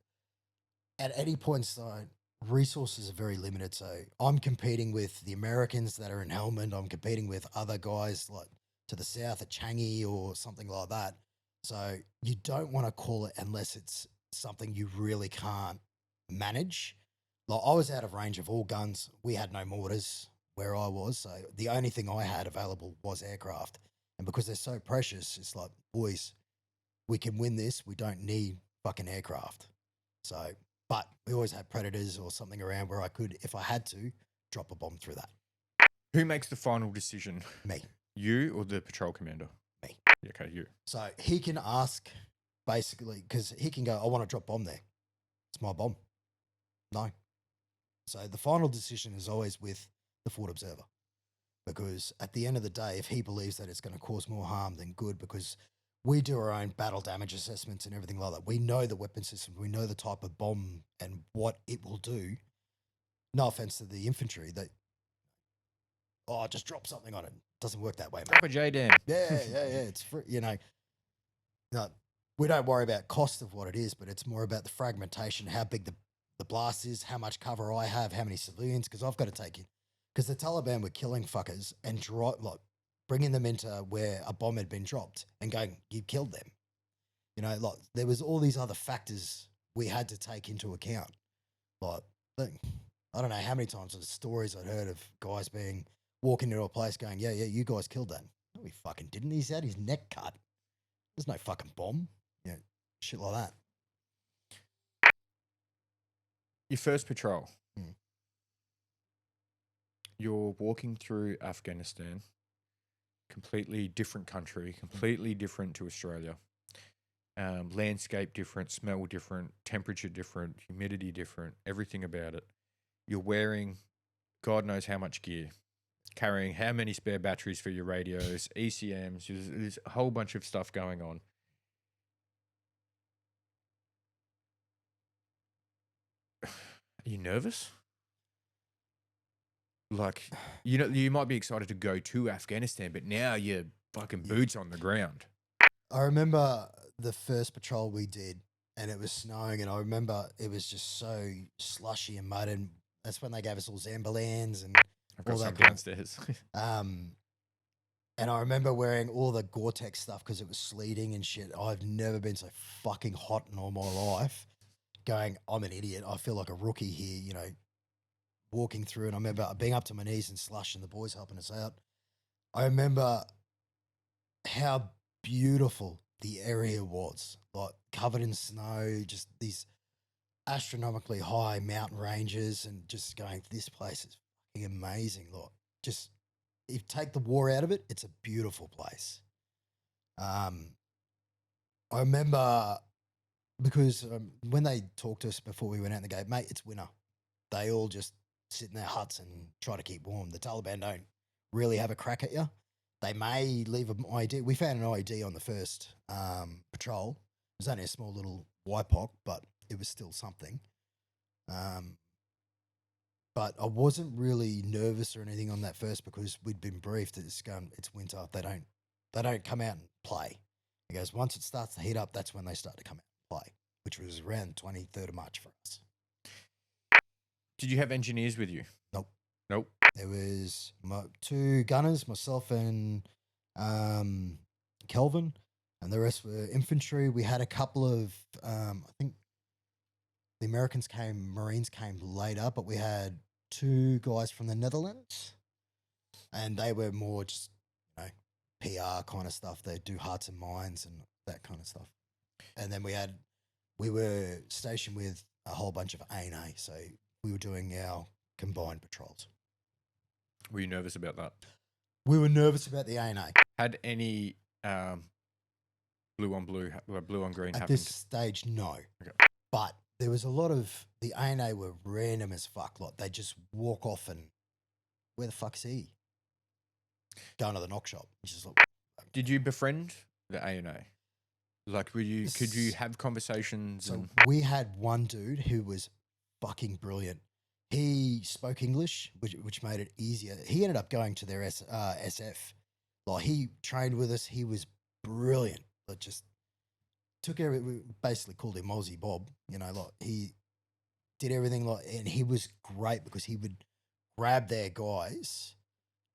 at any point in time, resources are very limited. So I'm competing with the Americans that are in Helmand. I'm competing with other guys like to the south at Changi or something like that. So you don't want to call it unless it's something you really can't manage. Like, I was out of range of all guns. We had no mortars where I was. So the only thing I had available was aircraft. And because they're so precious, it's like, boys, we can win this. We don't need fucking aircraft. So But we always had predators or something around where I could, if I had to, drop a bomb through that. Who makes the final decision? Me. You or the patrol commander? Me. Yeah, okay, you. So he can ask, basically, because he can go, I want to drop bomb there. It's my bomb. No. So the final decision is always with the Fort Observer. Because at the end of the day, if he believes that it's going to cause more harm than good, because we do our own battle damage assessments and everything like that. We know the weapon system. We know the type of bomb and what it will do. No offense to the infantry that, just drop something on it. Doesn't work that way, mate. Drop a J-Dan. Yeah. It's free, no, we don't worry about cost of what it is, but it's more about the fragmentation, how big the blast is, how much cover I have, how many civilians, because I've got to take it. Because the Taliban were killing fuckers and bringing them into where a bomb had been dropped and going, you killed them. There was all these other factors we had to take into account. I don't know how many times the stories I'd heard of guys walking into a place going, yeah, you guys killed that. No, we fucking didn't. He's had his neck cut. There's no fucking bomb. Shit like that. Your first patrol. You're walking through Afghanistan, completely different country, completely different to Australia. Landscape different, smell different, temperature different, humidity different, everything about it. You're wearing God knows how much gear, carrying how many spare batteries for your radios, ECMs, there's a whole bunch of stuff going on. Are you nervous? You might be excited to go to Afghanistan, but now you're fucking boots on the ground. I remember the first patrol we did, and it was snowing, and I remember it was just so slushy and mud, and that's when they gave us all Zamberlands and I've got all some that downstairs. And I remember wearing all the Gore-Tex stuff because it was sleeting and shit. I've never been so fucking hot in all my life. Going, I'm an idiot. I feel like a rookie here, walking through. And I remember being up to my knees in slush and the boys helping us out. I remember how beautiful the area was, like covered in snow, just these astronomically high mountain ranges, and just going, this place is fucking amazing. Like, just if you take the war out of it, it's a beautiful place. I remember because when they talked to us before we went out the gate, mate, it's winter. They all just sit in their huts and try to keep warm. The Taliban don't really have a crack at you. They may leave an ID. We found an ID on the first patrol. It was only a small little YPOC, but it was still something. But I wasn't really nervous or anything on that first because we'd been briefed that it's winter. They don't come out and play. He goes, once it starts to heat up, that's when they start to come out and play, which was around 23rd of March for us. Did you have engineers with you? Nope. There was two gunners, myself and Kelvin, and the rest were infantry. We had a couple of, I think the Marines came later, but we had two guys from the Netherlands, and they were more just, PR kind of stuff. They do hearts and minds and that kind of stuff. And then we were stationed with a whole bunch of A&A, so we were doing our combined patrols. Were you nervous about that? We were nervous about the A&A. Had any blue on blue, blue on green At happened? this stage, no. Okay. But there was a lot of the A&A were random as fuck. Like they just walk off and where the fuck's he? Going to the knock shop. Did you befriend the A&A? Like, could you have conversations? So we had one dude who was fucking brilliant. He spoke English, which made it easier. He ended up going to their SF. Like he trained with us. He was brilliant. Like just took we basically called him Aussie Bob. Like he did everything and he was great because he would grab their guys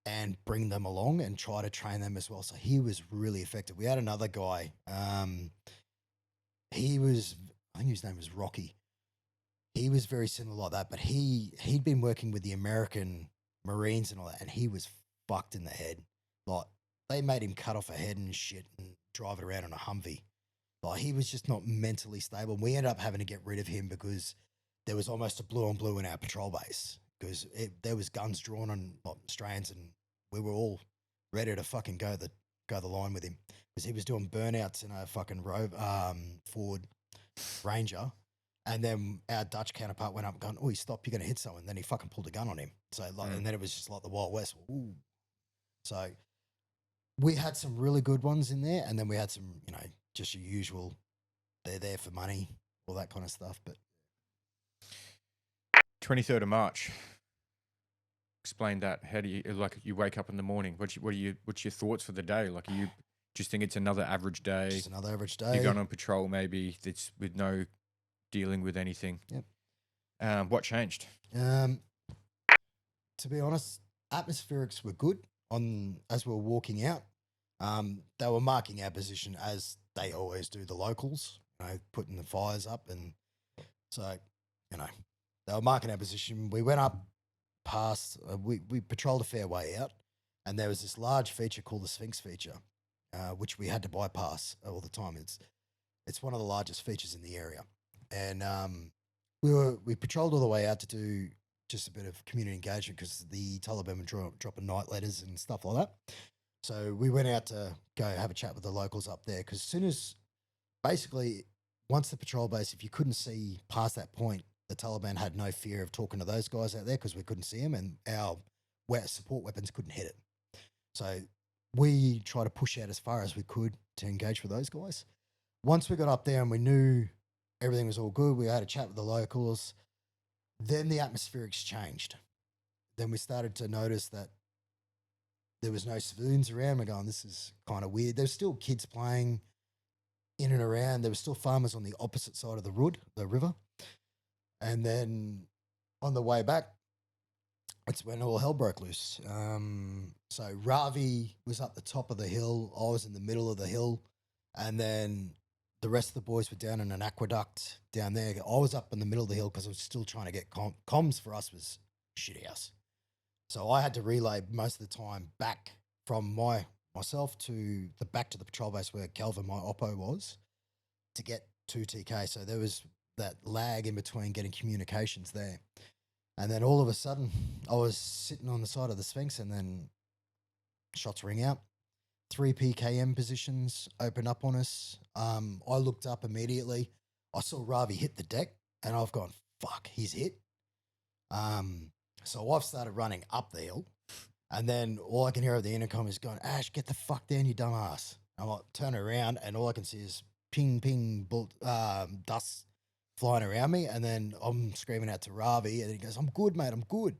and bring them along and try to train them as well. So he was really effective. We had another guy. I think his name was Rocky. He was very similar like that, but he'd been working with the American Marines and all that, and he was fucked in the head. Like they made him cut off a head and shit and drive it around on a Humvee. Like he was just not mentally stable. We ended up having to get rid of him because there was almost a blue on blue in our patrol base because there was guns drawn on Australians, and we were all ready to fucking go the line with him because he was doing burnouts in a fucking Ford Ranger. And then our Dutch counterpart went up going, "Oh, stop, you're going to hit someone." Then he fucking pulled a gun on him. So and then it was just like the Wild West. Ooh. So we had some really good ones in there, and then we had some, just your usual, they're there for money, all that kind of stuff. But 23rd of March. Explain that. How do you you wake up in the morning? What's your thoughts for the day? Like, are you just think it's another average day? Just another average day. You're going on patrol, maybe that's with no dealing with anything. Yep. What changed? To be honest, atmospherics were good as we were walking out. They were marking our position as they always do, the locals, putting the fires up. And so, they were marking our position. We went up past, we patrolled a fair way out, and there was this large feature called the Sphinx feature, which we had to bypass all the time. It's one of the largest features in the area. And we patrolled all the way out to do just a bit of community engagement because the Taliban were dropping night letters and stuff like that. So we went out to go have a chat with the locals up there because once the patrol base, if you couldn't see past that point, the Taliban had no fear of talking to those guys out there because we couldn't see them, and our support weapons couldn't hit it. So we tried to push out as far as we could to engage with those guys. Once we got up there and we knew everything was all good, we had a chat with the locals. Then the atmospherics changed. Then we started to notice that there was no civilians around. We're going, this is kind of weird. There's still kids playing in and around. There were still farmers on the opposite side of the river. And then on the way back, it's when all hell broke loose. So Ravi was up the top of the hill. I was in the middle of the hill. And then the rest of the boys were down in an aqueduct down there. I was up in the middle of the hill because I was still trying to get comms for us was shit house. So I had to relay most of the time back from myself to the patrol base where Calvin, my oppo, was to get to TK. So there was that lag in between getting communications there. And then all of a sudden I was sitting on the side of the Sphinx, and then shots ring out. 3 PKM positions opened up on us. I looked up immediately. I saw Ravi hit the deck, and I've gone, fuck, he's hit. So I've started running up the hill, and then all I can hear over the intercom is going, "Ash, get the fuck down, you dumbass." I'm like, turn around, and all I can see is ping, ping, dust flying around me, and then I'm screaming out to Ravi, and he goes, "I'm good, mate, I'm good."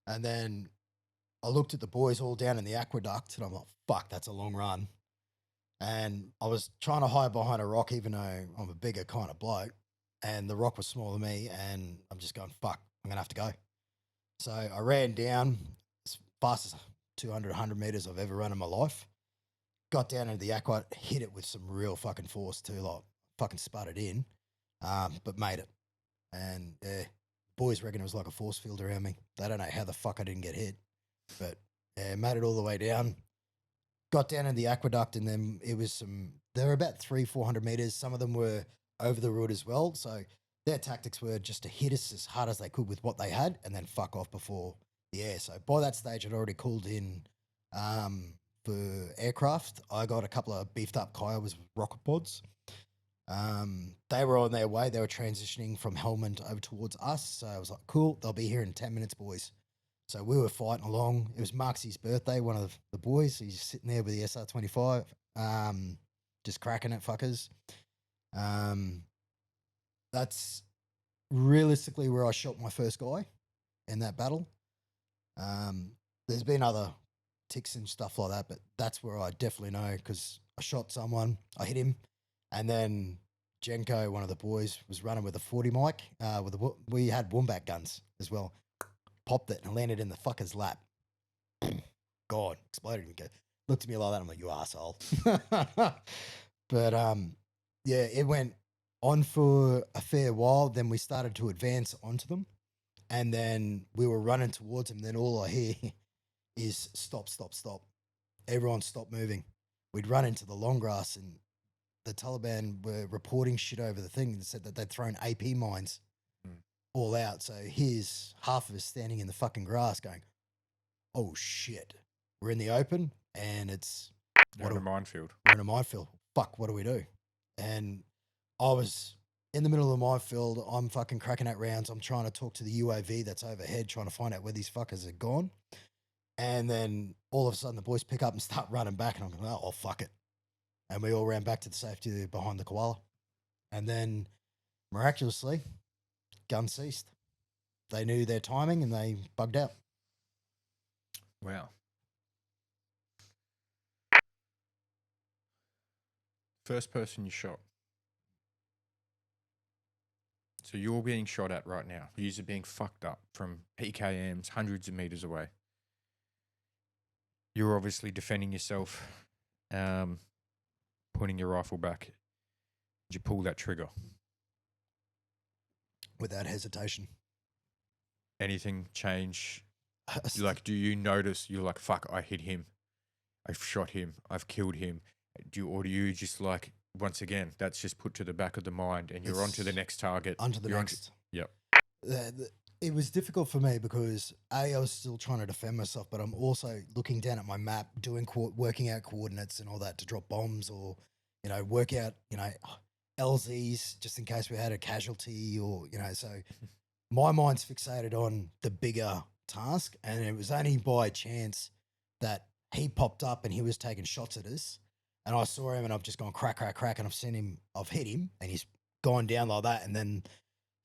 And then I looked at the boys all down in the aqueduct, and I'm like, fuck, that's a long run. And I was trying to hide behind a rock, even though I'm a bigger kind of bloke, and the rock was smaller than me, and I'm just going, fuck, I'm going to have to go. So I ran down as fast as 200, 100 meters I've ever run in my life. Got down into the aqueduct, hit it with some real fucking force too, like fucking sputtered in, but made it. And boys reckon it was like a force field around me. They don't know how the fuck I didn't get hit, but made it all the way down. Got down in the aqueduct, and then they were about 300-400 meters. Some of them were over the road as well. So their tactics were just to hit us as hard as they could with what they had and then fuck off before the air. So by that stage, I'd already called in for aircraft. I got a couple of beefed up Kiowas with rocket pods. They were on their way. They were transitioning from Helmand over towards us. So I was like, cool, they'll be here in 10 minutes, boys. So we were fighting along. It was Marksy's birthday, one of the boys. He's sitting there with the SR-25, just cracking it, fuckers. That's realistically where I shot my first guy in that battle. There's been other ticks and stuff like that, but that's where I definitely know because I shot someone, I hit him, and then Jenko, one of the boys, was running with a 40 mic. We had wombat guns as well. Popped it and landed in the fucker's lap. God, exploded and looked at me like that. I'm like, you asshole. But yeah, it went on for a fair while. Then we started to advance onto them, and then we were running towards them. Then all I hear is stop, stop, stop. Everyone stop moving. We'd run into the long grass, and the Taliban were reporting shit over the thing and said that they'd thrown AP mines all out. So here's half of us standing in the fucking grass going, oh shit, we're in the open and it's They're in a minefield. we're in a minefield. Fuck, what do we do? And I was in the middle of the minefield. I'm fucking cracking out rounds. I'm trying to talk to the UAV that's overhead, trying to find out where these fuckers are gone. And then all of a sudden the boys pick up and start running back. And I'm going, oh, fuck it. And we all ran back to the safety behind the koala. And then miraculously, guns ceased. They knew their timing and they bugged out. Wow. First person you shot. So you're being shot at right now. You're being fucked up from PKMs, hundreds of meters away. You're obviously defending yourself, pointing your rifle back. Did you pull that trigger? Without hesitation. Anything change? Like, do you notice you're like, fuck, I hit him. I've shot him. I've killed him. Or do you just like, once again, that's just put to the back of the mind and you're on to the next target. Onto the next. Yep. It was difficult for me because I was still trying to defend myself, but I'm also looking down at my map, working out coordinates and all that to drop bombs or, work out, LZs just in case we had a casualty or, so my mind's fixated on the bigger task. And it was only by chance that he popped up and he was taking shots at us. And I saw him and I've just gone crack, crack, crack. And I've hit him and he's gone down like that. And then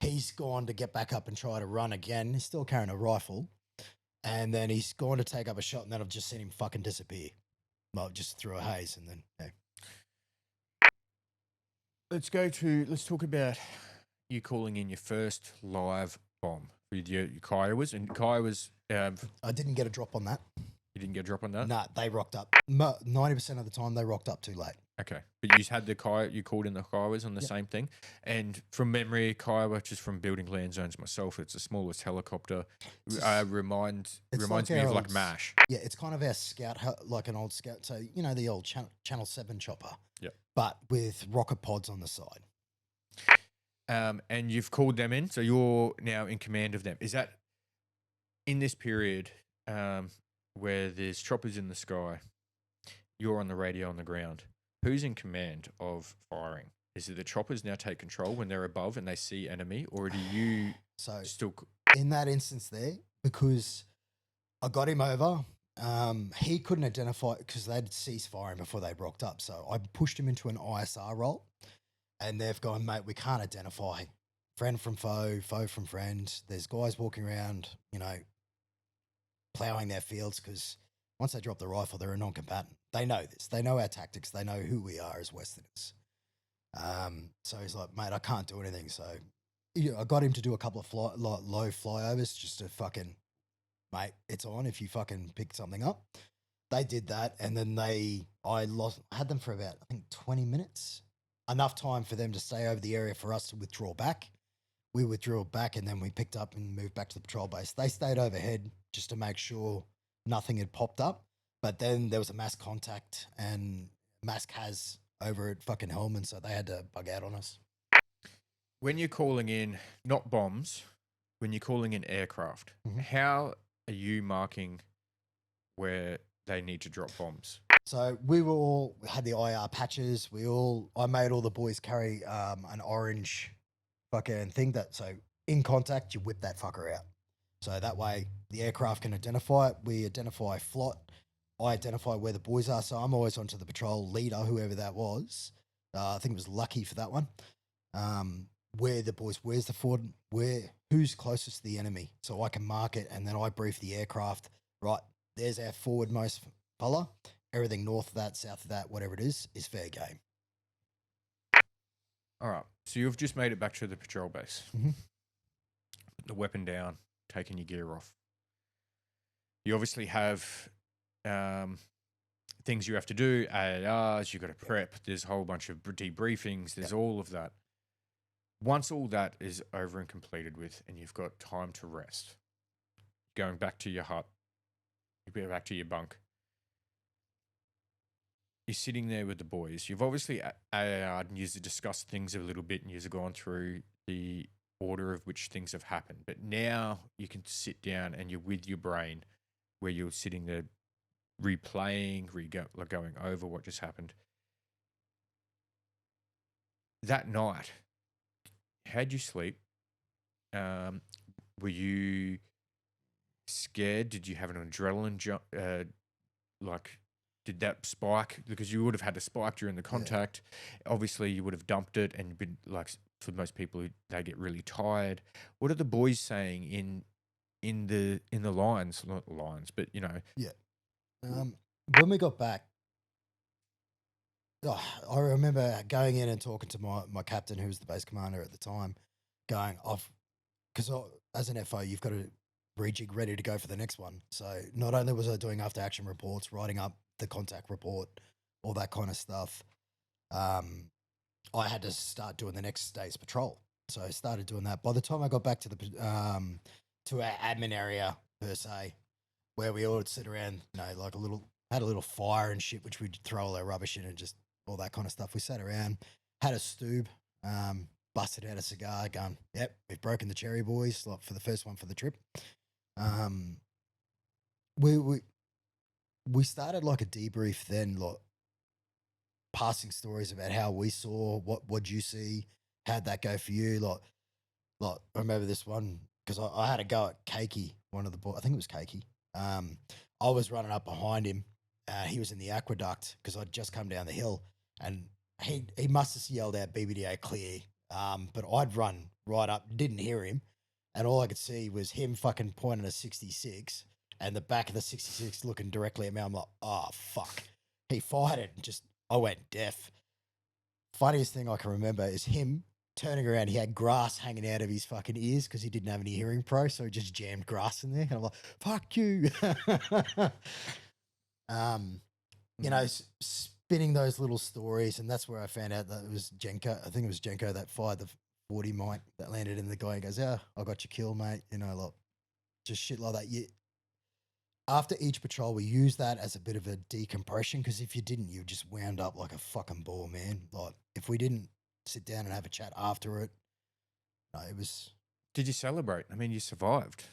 he's gone to get back up and try to run again. He's still carrying a rifle. And then he's gone to take up a shot. And then I've just seen him fucking disappear. Well, just through a haze. And then, Let's talk about you calling in your first live bomb with your Kiowas. And Kiowas, I didn't get a drop on that. you didn't get a drop on that? Nah, they rocked up. 90% of the time, they rocked up too late. Okay. But you had you called in the Kiowas on the same thing. And from memory, Kiowa, just from building land zones myself, it's the smallest helicopter. Reminds me of like MASH. Yeah, it's kind of our scout, like an old scout. So, the old Channel 7 chopper. Yeah. But with rocket pods on the side. And you've called them in, so you're now in command of them. Is that in this period where there's choppers in the sky, you're on the radio on the ground? Who's in command of firing? Is it the choppers now take control when they're above and they see enemy, or do you still? In that instance there, because I got him over, he couldn't identify because they'd ceased firing before they rocked up. So I pushed him into an ISR role and they've gone, mate, we can't identify friend from foe, foe from friend. There's guys walking around, plowing their fields because once they drop the rifle, they're a non-combatant. They know this. They know our tactics. They know who we are as Westerners. So he's like, mate, I can't do anything. So I got him to do a couple of low flyovers just to fucking, mate, it's on if you fucking pick something up. They did that. And then I had them for about, I think, 20 minutes. Enough time for them to stay over the area for us to withdraw back. We withdrew back and then we picked up and moved back to the patrol base. They stayed overhead just to make sure nothing had popped up. But then there was a mass contact and mass CAS over at fucking Hellman, so they had to bug out on us. When you're calling in, not bombs, when you're calling in aircraft, how are you marking where they need to drop bombs? So we had the IR patches. I made all the boys carry an orange fucking thing so in contact, you whip that fucker out. So that way the aircraft can identify it. We identify FLOT. I identify where the boys are. So I'm always onto the patrol leader, whoever that was. I think it was Lucky for that one. Where's the Ford, who's closest to the enemy. So I can mark it and then I brief the aircraft. Right, there's our forwardmost fella. Everything north of that, south of that, whatever it is fair game. All right. So you've just made it back to the patrol base. Put the weapon down, taking your gear off. You obviously have things you have to do, AARs, you've got to prep, there's a whole bunch of debriefings, there's all of that. Once all that is over and completed with, and you've got time to rest, going back to your hut, you go back to your bunk, you're sitting there with the boys. You've obviously AAR'd and you've discussed things a little bit and you've gone through the order of which things have happened. But now you can sit down and you're with your brain, where you're sitting there replaying, going over what just happened. That night, how'd you sleep? Were you scared? Did you have an adrenaline jump? Did that spike? Because you would have had a spike during the contact. Obviously, you would have dumped it, and been like, for most people, they get really tired. What are the boys saying in the lines? Not lines, but you know. Yeah. When we got back, I remember going in and talking to my captain, who was the base commander at the time, going off, because as an FO, you've got to rejig ready to go for the next one. So not only was I doing after action reports, writing up the contact report, all that kind of stuff, I had to start doing the next day's patrol. So I started doing that. By the time I got back to the to our admin area per se, where we all would sit around, you know, like had a little fire and shit, which we'd throw all our rubbish in and just all that kind of stuff. We sat around, had a stoob, busted out a cigar, going, "Yep, we've broken the cherry, boys," like for the first one for the trip. We started like a debrief then, like passing stories about how we saw, what'd you see, how'd that go for you? Like I remember this one because I had a go at Keiki, one of the boys. I think it was Keiki. I was running up behind him. He was in the aqueduct because I'd just come down the hill, and he must have yelled out BBDA clear. But I'd run right up, didn't hear him, and all I could see was him fucking pointing a 66 and the back of the 66 looking directly at me. I'm like, oh fuck. He fired it and just I went deaf. Funniest thing I can remember is him turning around. He had grass hanging out of his fucking ears because he didn't have any hearing pro, so he just jammed grass in there. And I'm like, fuck you. You know, spinning those little stories, and that's where I found out that it was Jenko. I think it was Jenko that fired the 40 mic that landed in the guy. He goes, "Yeah, I got your kill, mate." You know, like just shit like that. After each patrol, we use that as a bit of a decompression because if you didn't, you just wound up like a fucking ball, man. Like if we didn't sit down and have a chat after it, no, it was. Did you celebrate? I mean, you survived.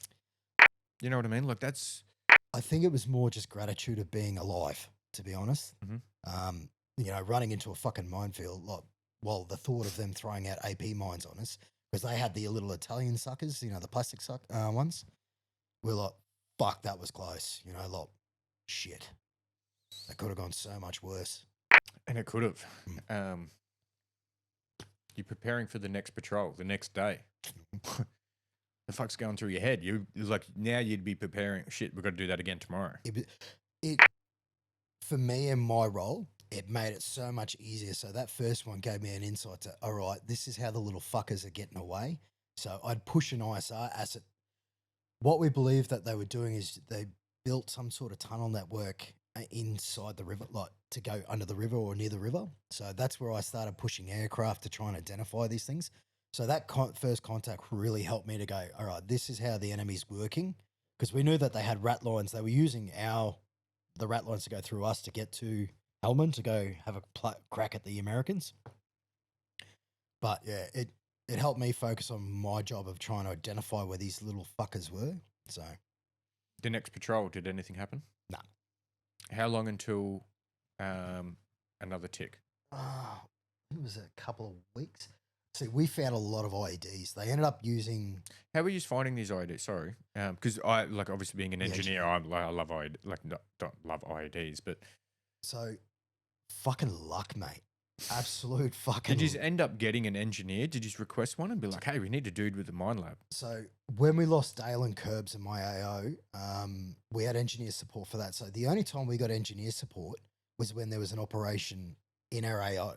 You know what I mean? Like that's. I think it was more just gratitude of being alive, to be honest. Mhm. You know, running into a fucking minefield, like, well, the thought of them throwing out AP mines on us because they had the little Italian suckers, you know, the plastic ones. We're like, fuck, that was close. You know, like, shit. That could have gone so much worse. And it could have. You're preparing for the next patrol, the next day. The fuck's going through your head? You like now you'd be preparing. Shit, we've got to do that again tomorrow. It for me in my role, it made it so much easier. So that first one gave me an insight to, all right, this is how the little fuckers are getting away. So I'd push an ISR asset. What we believe that they were doing is they built some sort of tunnel network inside the river, like to go under the river or near the river. So that's where I started pushing aircraft to try and identify these things. So that first contact really helped me to go, all right, this is how the enemy's working. Because we knew that they had rat lines. They were using the rat lines to go through us to get to Helmand to go have a crack at the Americans. But yeah, it helped me focus on my job of trying to identify where these little fuckers were. So the next patrol, did anything happen? No. How long until another tick? It was a couple of weeks. See, we found a lot of IEDs. They ended up using. How were you finding these IEDs? Sorry, because I like obviously being an engineer, I love IEDs. Like, don't love IEDs, but so fucking luck, mate. Absolute fucking. Did you end up getting an engineer? Did you just request one and be like, "Hey, we need a dude with the mine lab"? So when we lost Dale and Curbs in my AO, we had engineer support for that. So the only time we got engineer support was when there was an operation in our AO.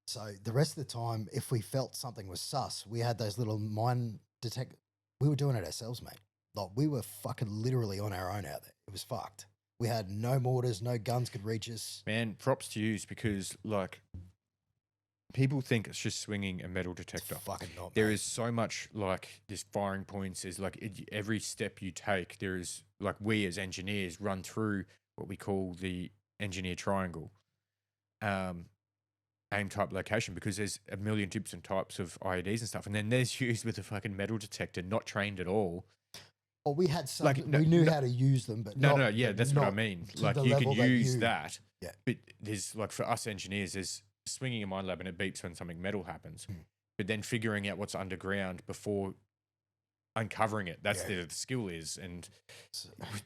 So the rest of the time, if we felt something was sus, we had those little mine detect. We were doing it ourselves, mate. Like we were fucking literally on our own out there. It was fucked. We had no mortars, no guns could reach us. Man, props to you because like people think it's just swinging a metal detector. It's fucking not. There is so much like this firing points. Is like every step you take. There is like we as engineers run through what we call the engineer triangle. aim type location, because there's a million different types of IEDs and stuff, and then there's used with a fucking metal detector, not trained at all. Well, we had some. Like, We knew how to use them, but No, not, no, yeah, but that's what I not mean. to Like, the you can level that use you. that, Yeah. but there's, like, for us engineers, there's swinging in my lab and it beeps when something metal happens. But then figuring out what's underground before uncovering it, that's Yeah. the skill is. And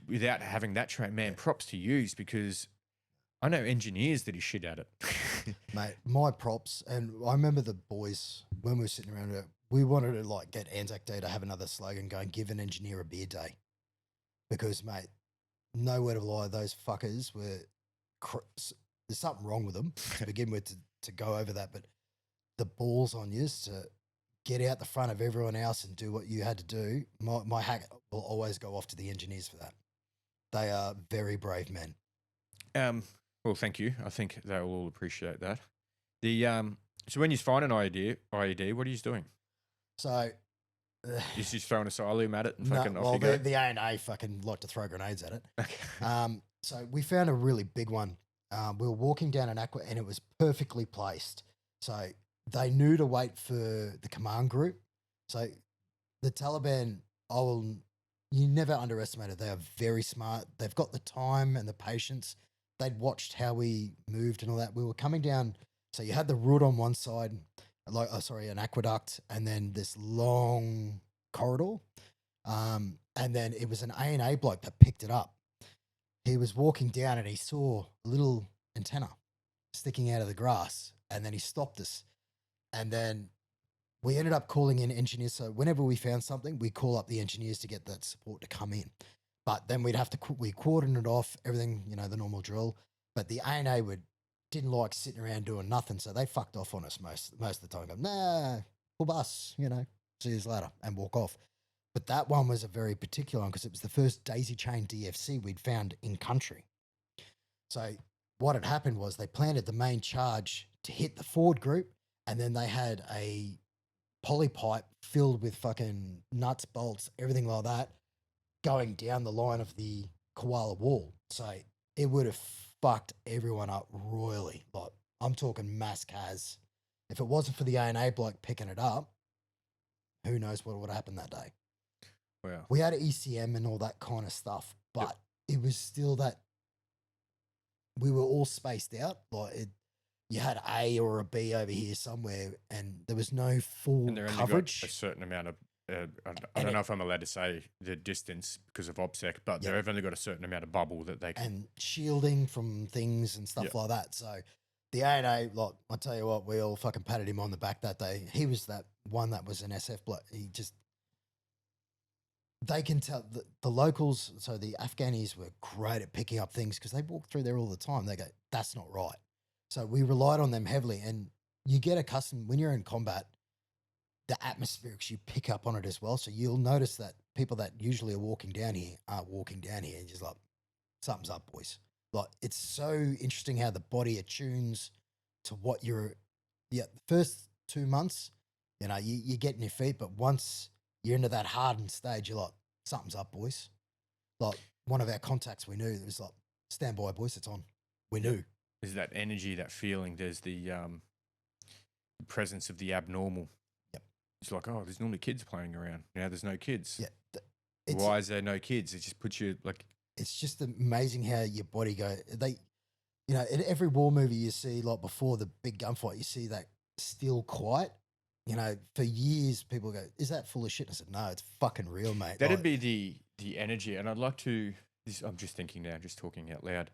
without having that train, man, props to use, because I know engineers that is shit at it. Mate, my props. And I remember the boys, when we were sitting around it, we wanted to like get Anzac Day to have another slogan going, give an engineer a beer day. Because, mate, nowhere to lie, those fuckers were, there's something wrong with them to begin with to go over that. But the balls on you to get out the front of everyone else and do what you had to do, my hat will always go off to the engineers for that. They are very brave men. Well, thank you. I think they'll all appreciate that. So when you find an IED, what are you doing? So You're just throwing a asylum at it and fucking off well, you go? the A&A fucking like to throw grenades at it. Okay. So we found a really big one. We were walking down an aqua and it was perfectly placed. So they knew to wait for the command group. So the Taliban, you never underestimate it. They are very smart. They've got the time and the patience. They'd watched how we moved and all that. We were coming down. So you had the road on one side, an aqueduct, and then this long corridor. And then it was an A&A bloke that picked it up. He was walking down and he saw a little antenna sticking out of the grass, and then he stopped us. And then we ended up calling in engineers. So whenever we found something, we call up the engineers to get that support to come in. But then we'd have to, we cordoned it off, everything, the normal drill. But the A&A didn't like sitting around doing nothing. So they fucked off on us most of the time. Go, nah, full bus, see you later, and walk off. But that one was a very particular one because it was the first daisy chain DFC we'd found in country. So what had happened was they planted the main charge to hit the forward group, and then they had a poly pipe filled with fucking nuts, bolts, everything like that, going down the line of the koala wall. So it would have fucked everyone up royally. Like, I'm talking mass cas. If it wasn't for the A&A bloke picking it up, who knows what would happen that day. Wow. We had ECM and all that kind of stuff, but it was still that we were all spaced out. Like, you had A or a B over here somewhere, and there was no full And they're only coverage. got a certain amount of, I don't know if I'm allowed to say the distance because of OBSEC, but they've only got a certain amount of bubble that they can. And shielding from things and stuff like that. So the A&A, like, I tell you what, we all fucking patted him on the back that day. He was that one that was an SF bloke. They can tell the locals, so the Afghanis were great at picking up things because they walk through there all the time. They go, that's not right. So we relied on them heavily, and you get accustomed when you're in combat, the atmospherics, you pick up on it as well. So you'll notice that people that usually are walking down here aren't walking down here, and just like, something's up, boys. Like, it's so interesting how the body attunes to what the first 2 months, you're getting your feet, but once you're into that hardened stage, you're like, something's up, boys. Like, one of our contacts, we knew, it was like, stand by, boys, it's on. We knew. There's that energy, that feeling. There's the presence of the abnormal. Yep. It's like, oh, there's normally kids playing around. Now there's no kids. Yeah. Why is there no kids? It just puts you like. It's just amazing how your body go. In every war movie you see, like before the big gunfight, you see that still quiet. For years people go, "Is that full of shit?" I said, "No, it's fucking real, mate." That'd be the energy, and I'd like to. I'm just thinking now, just talking out loud.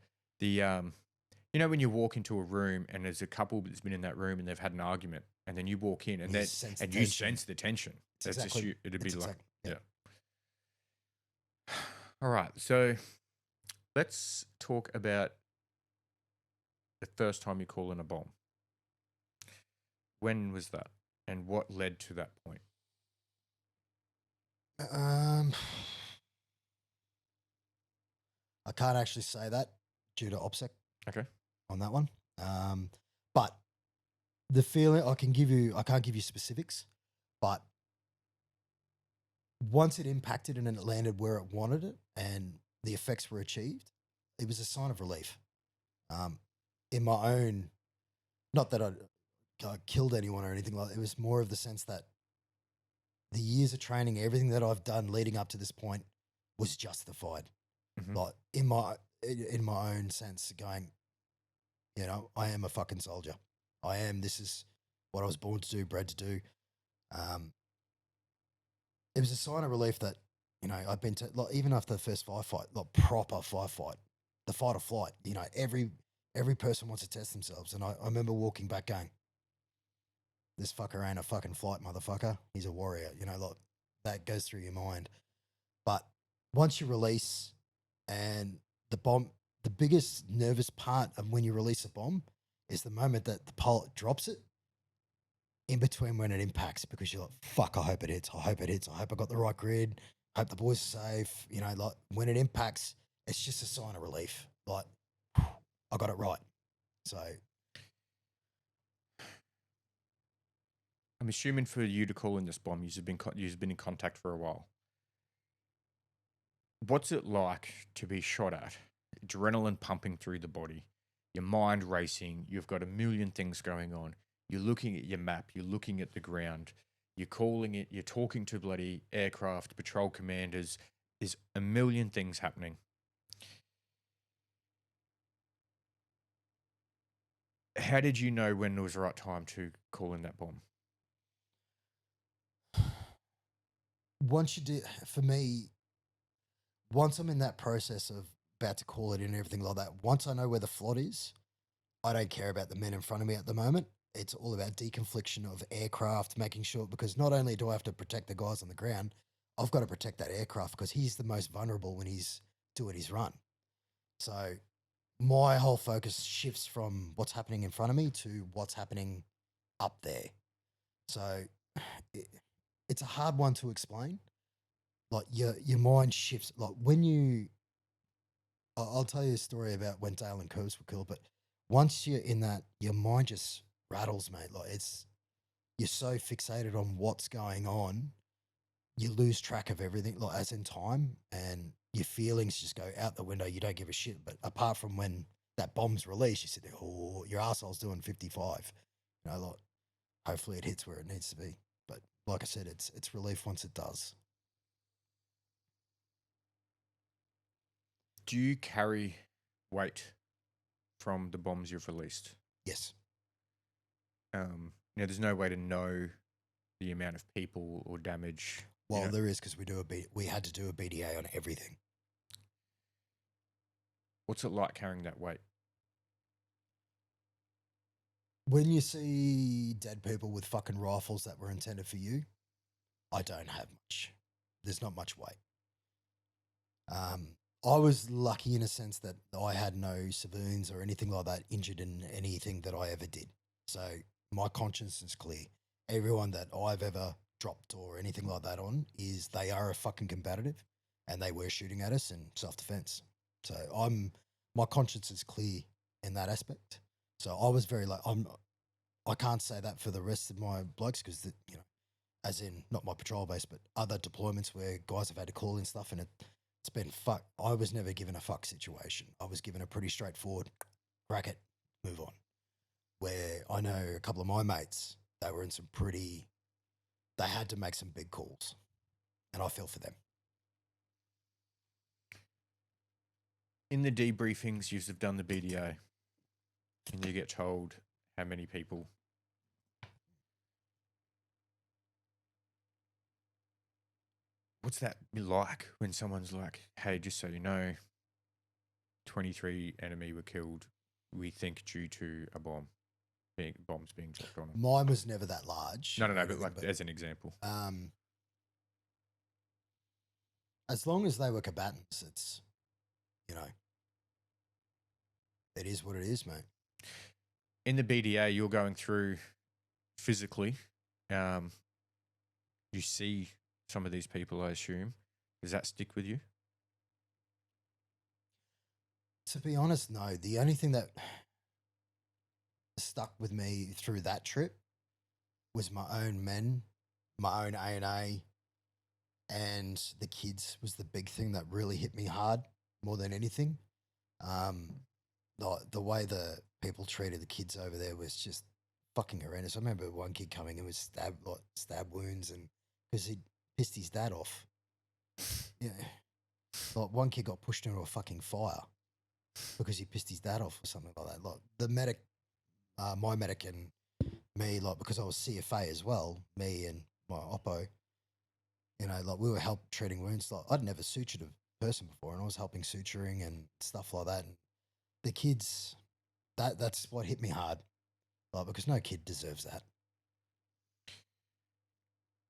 When you walk into a room and there's a couple that's been in that room and they've had an argument, and then you walk in and you sense the tension. That's exactly. It'd be like, yeah. All right, so let's talk about the first time you call in a bomb. When was that, and what led to that point? I can't actually say that due to OPSEC. Okay. On that one. But the feeling I can't give you specifics, but once it impacted and it landed where it wanted it and the effects were achieved, it was a sign of relief. In my own, not that killed anyone or anything like that. It was more of the sense that the years of training, everything that I've done leading up to this point was justified. Mhm. Like in my own sense, going, you know, I am a fucking soldier. This is what I was born to do, bred to do. It was a sign of relief that, you know, I've been to, like, even after the first firefight, like proper firefight, the fight or flight, you know, every person wants to test themselves. And I remember walking back going, this fucker ain't a fucking flight motherfucker. He's a warrior, you know, like that goes through your mind. But once you release and the bomb, the biggest nervous part of when you release a bomb is the moment that the pilot drops it in between when it impacts, because you're like, fuck, I hope it hits. I hope it hits. I hope I got the right grid. I hope the boys are safe. You know, like when it impacts, it's just a sign of relief. Like, I got it right. So, I'm assuming for you to call in this bomb, you've been in contact for a while. What's it like to be shot at? Adrenaline pumping through the body, your mind racing, you've got a million things going on. You're looking at your map, you're looking at the ground, you're calling it, you're talking to bloody aircraft, patrol commanders. There's a million things happening. How did you know when it was the right time to call in that bomb? once you do, for me, once I'm in that process of about to call it in and everything like that, once I know where the flood is, I don't care about the men in front of me at the moment. It's all about deconfliction of aircraft, making sure, because not only do I have to protect the guys on the ground, I've got to protect that aircraft because he's the most vulnerable when he's doing his run. So my whole focus shifts from what's happening in front of me to what's happening up there. So it, it's a hard one to explain. Like your mind shifts. Like when you, I'll tell you a story about when Dale and Curves were killed. But once you're in that, your mind just rattles, mate. Like you're so fixated on what's going on, you lose track of everything. Like as in time, and your feelings just go out the window. You don't give a shit. But apart from when that bomb's released, you sit there, oh, your arsehole's doing 55. You know, like hopefully it hits where it needs to be. But like I said, it's relief once it does. Do you carry weight from the bombs you've released? Yes. There's no way to know the amount of people or damage. Well, there is, because we had to do a BDA on everything. What's it like carrying that weight? When you see dead people with fucking rifles that were intended for you, I don't have much. There's not much weight. I was lucky in a sense that I had no civilians or anything like that injured in anything that I ever did. So my conscience is clear. Everyone that I've ever dropped or anything like that on they are a fucking combative, and they were shooting at us in self-defense. So my conscience is clear in that aspect. So I was very like, I can't say that for the rest of my blokes, because, you know, as in not my patrol base, but other deployments where guys have had to call in stuff, and it's been fuck. I was never given a fuck situation. I was given a pretty straightforward, crack it, move on. Where I know a couple of my mates, they were in they had to make some big calls, and I feel for them. In the debriefings, you've done the BDA, and you get told how many people. What's that like when someone's like, hey, just so you know, 23 enemy were killed, we think, due to a bombs being dropped on them? Mine was never that large. No, but as an example. As long as they were combatants, it's, you know, it is what it is, mate. In the BDA, you're going through physically. You see some of these people, I assume. Does that stick with you? To be honest, no. The only thing that stuck with me through that trip was my own men, my own A&A, and the kids was the big thing that really hit me hard more than anything. The way the people treated the kids over there was just fucking horrendous. I remember one kid coming in with stab wounds, and because he pissed his dad off. Yeah, like one kid got pushed into a fucking fire because he pissed his dad off or something like that. Like the medic, my medic and me, like because I was CFA as well, me and my oppo, you know, like we were help treating wounds. Like I'd never sutured a person before, and I was helping suturing and stuff like that. And the kids, that's what hit me hard, like because no kid deserves that.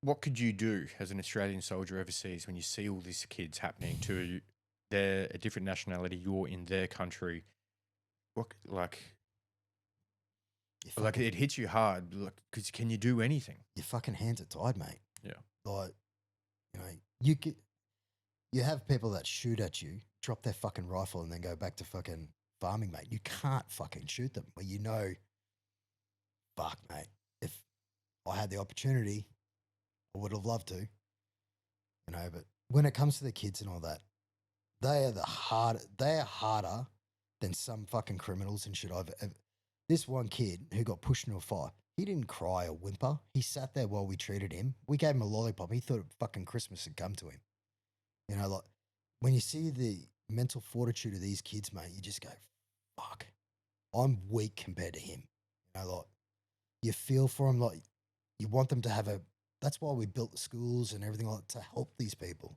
What could you do as an Australian soldier overseas when you see all these kids happening to they're a different nationality, you're in their country? What like it hits you hard, like because can you do anything? Your fucking hands are tied, mate. Yeah. Like, you know, you have people that shoot at you, drop their fucking rifle, and then go back to fucking farming, mate. You can't fucking shoot them. Well, you know, fuck, mate. If I had the opportunity, I would have loved to, you know. But when it comes to the kids and all that, they are harder than some fucking criminals and shit I've ever. This one kid who got pushed into a fire, he didn't cry or whimper. He sat there while we treated him. We gave him a lollipop. He thought fucking Christmas had come to him. You know, like when you see the mental fortitude of these kids, mate, you just go, fuck, I'm weak compared to him. You know, like you feel for them, like you want them to have that's why we built the schools and everything like that, to help these people.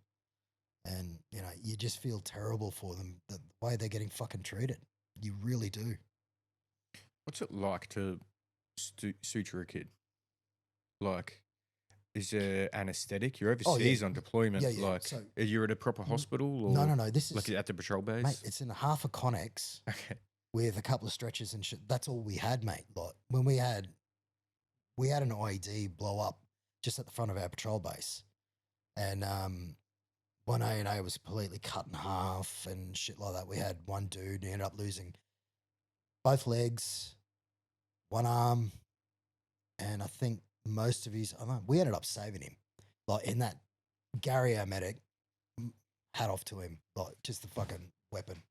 And, you know, you just feel terrible for them, the way they're getting fucking treated. You really do. What's it like to suture a kid? Like, is there anesthetic? You're overseas on deployment. Yeah. Like, So, you're at a proper hospital? Or no. This is like at the patrol base? mate, it's in half a Connex Okay. with a couple of stretchers and shit. That's all we had, mate. Like when we had an IED blow up just at the front of our patrol base, and one A&A was completely cut in half and shit like that. We had one dude who ended up losing both legs, one arm, and I think most of his. We ended up saving him. Like in that, Gary, our medic, hat off to him. Like just the fucking weapon.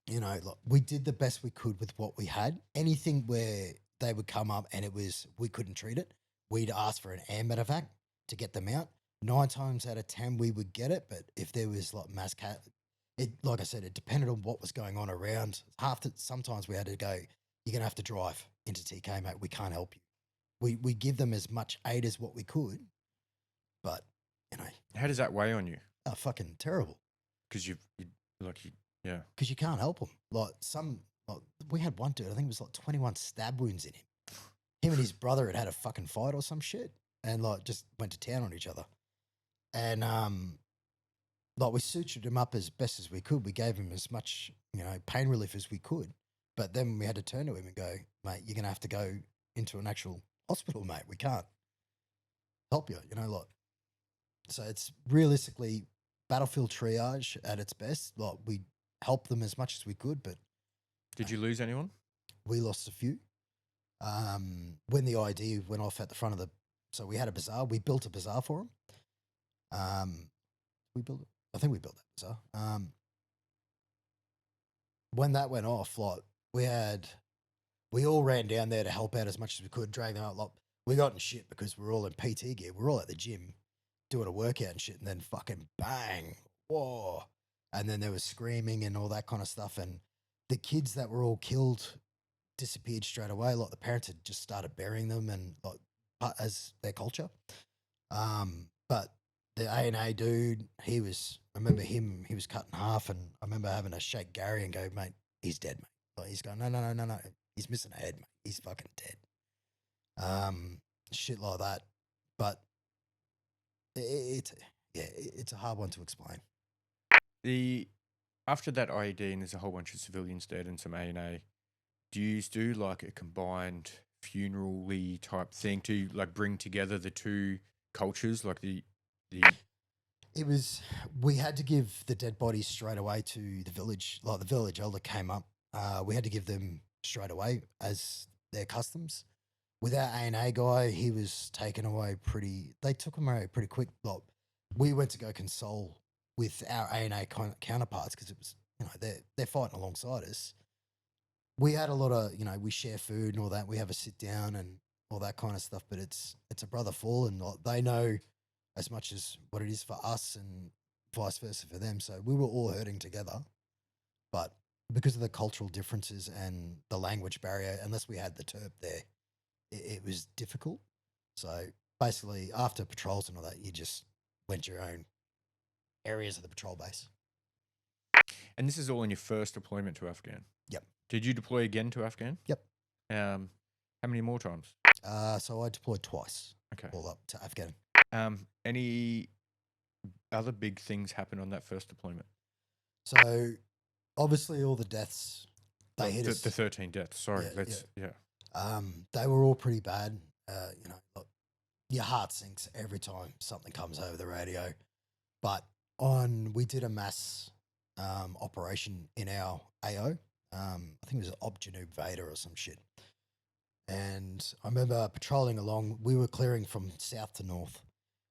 You know, like we did the best we could with what we had. Anything where they would come up and we couldn't treat it, we'd ask for an air medevac to get them out. 9 times out of 10 we would get it, but if there was like mass cat, like I said, it depended on what was going on around. Sometimes we had to go, you're gonna have to drive into TK, mate. We can't help you. We give them as much aid as what we could, but you know, How does that weigh on you? fucking terrible. Because yeah. Because you can't help them. Like we had one dude, I think it was like 21 stab wounds in him. Him and his brother had a fucking fight or some shit, and like just went to town on each other. And like we sutured him up as best as we could. We gave him as much, you know, pain relief as we could. But then we had to turn to him and go, mate, you're gonna have to go into an actual hospital, mate. We can't help you, you know, like. So it's realistically battlefield triage at its best. Like we helped them as much as we could, but Did you lose anyone? we lost a few. When the ID went off at the front of so we had a bazaar. We built a bazaar for them. I think we built that bazaar. When that went off, like we all ran down there to help out as much as we could, drag them out. Like we got in shit because we're all in PT gear. We're all at the gym doing a workout and shit, and then fucking bang, whoa, and then there was screaming and all that kind of stuff, and the kids that were all killed disappeared straight away. Like the parents had just started burying them and like as their culture. But the A&A dude, I remember him, he was cut in half, and I remember having to shake Gary and go, mate, he's dead, mate. Like he's going, no, he's missing a head, mate. He's fucking dead. Shit like that. But it's a hard one to explain. After that IED and there's a whole bunch of civilians dead and some A&A, do you do like a combined funeral-y type thing to like bring together the two cultures, like the we had to give the dead bodies straight away to the village. Like the village elder came up. We had to give them straight away as their customs. With our A&A guy, he was taken away they took him away pretty quick. Like we went to go console with our A&A counterparts because it was, you know, they're fighting alongside us. we had a lot of, we share food and all that. We have a sit down and all that kind of stuff. But it's a brother fall, and they know as much as what it is for us, and vice versa for them. So we were all hurting together, but because of the cultural differences and the language barrier, unless we had the terp there, it was difficult. So basically, after patrols and all that, you just went your own areas of the patrol base. And this is all in your first deployment to Afghan? Yep. Did you deploy again to Afghan? Yep. How many more times? So I deployed twice. Okay. All up to Afghan. Any other big things happen on that first deployment? So obviously all the deaths, they hit us. The 13 deaths. Sorry. Yeah. They were all pretty bad. Look, your heart sinks every time something comes over the radio. But we did a mass operation in our AO. I think it was Ob Janub Vader or some shit. And I remember patrolling along. We were clearing from south to north.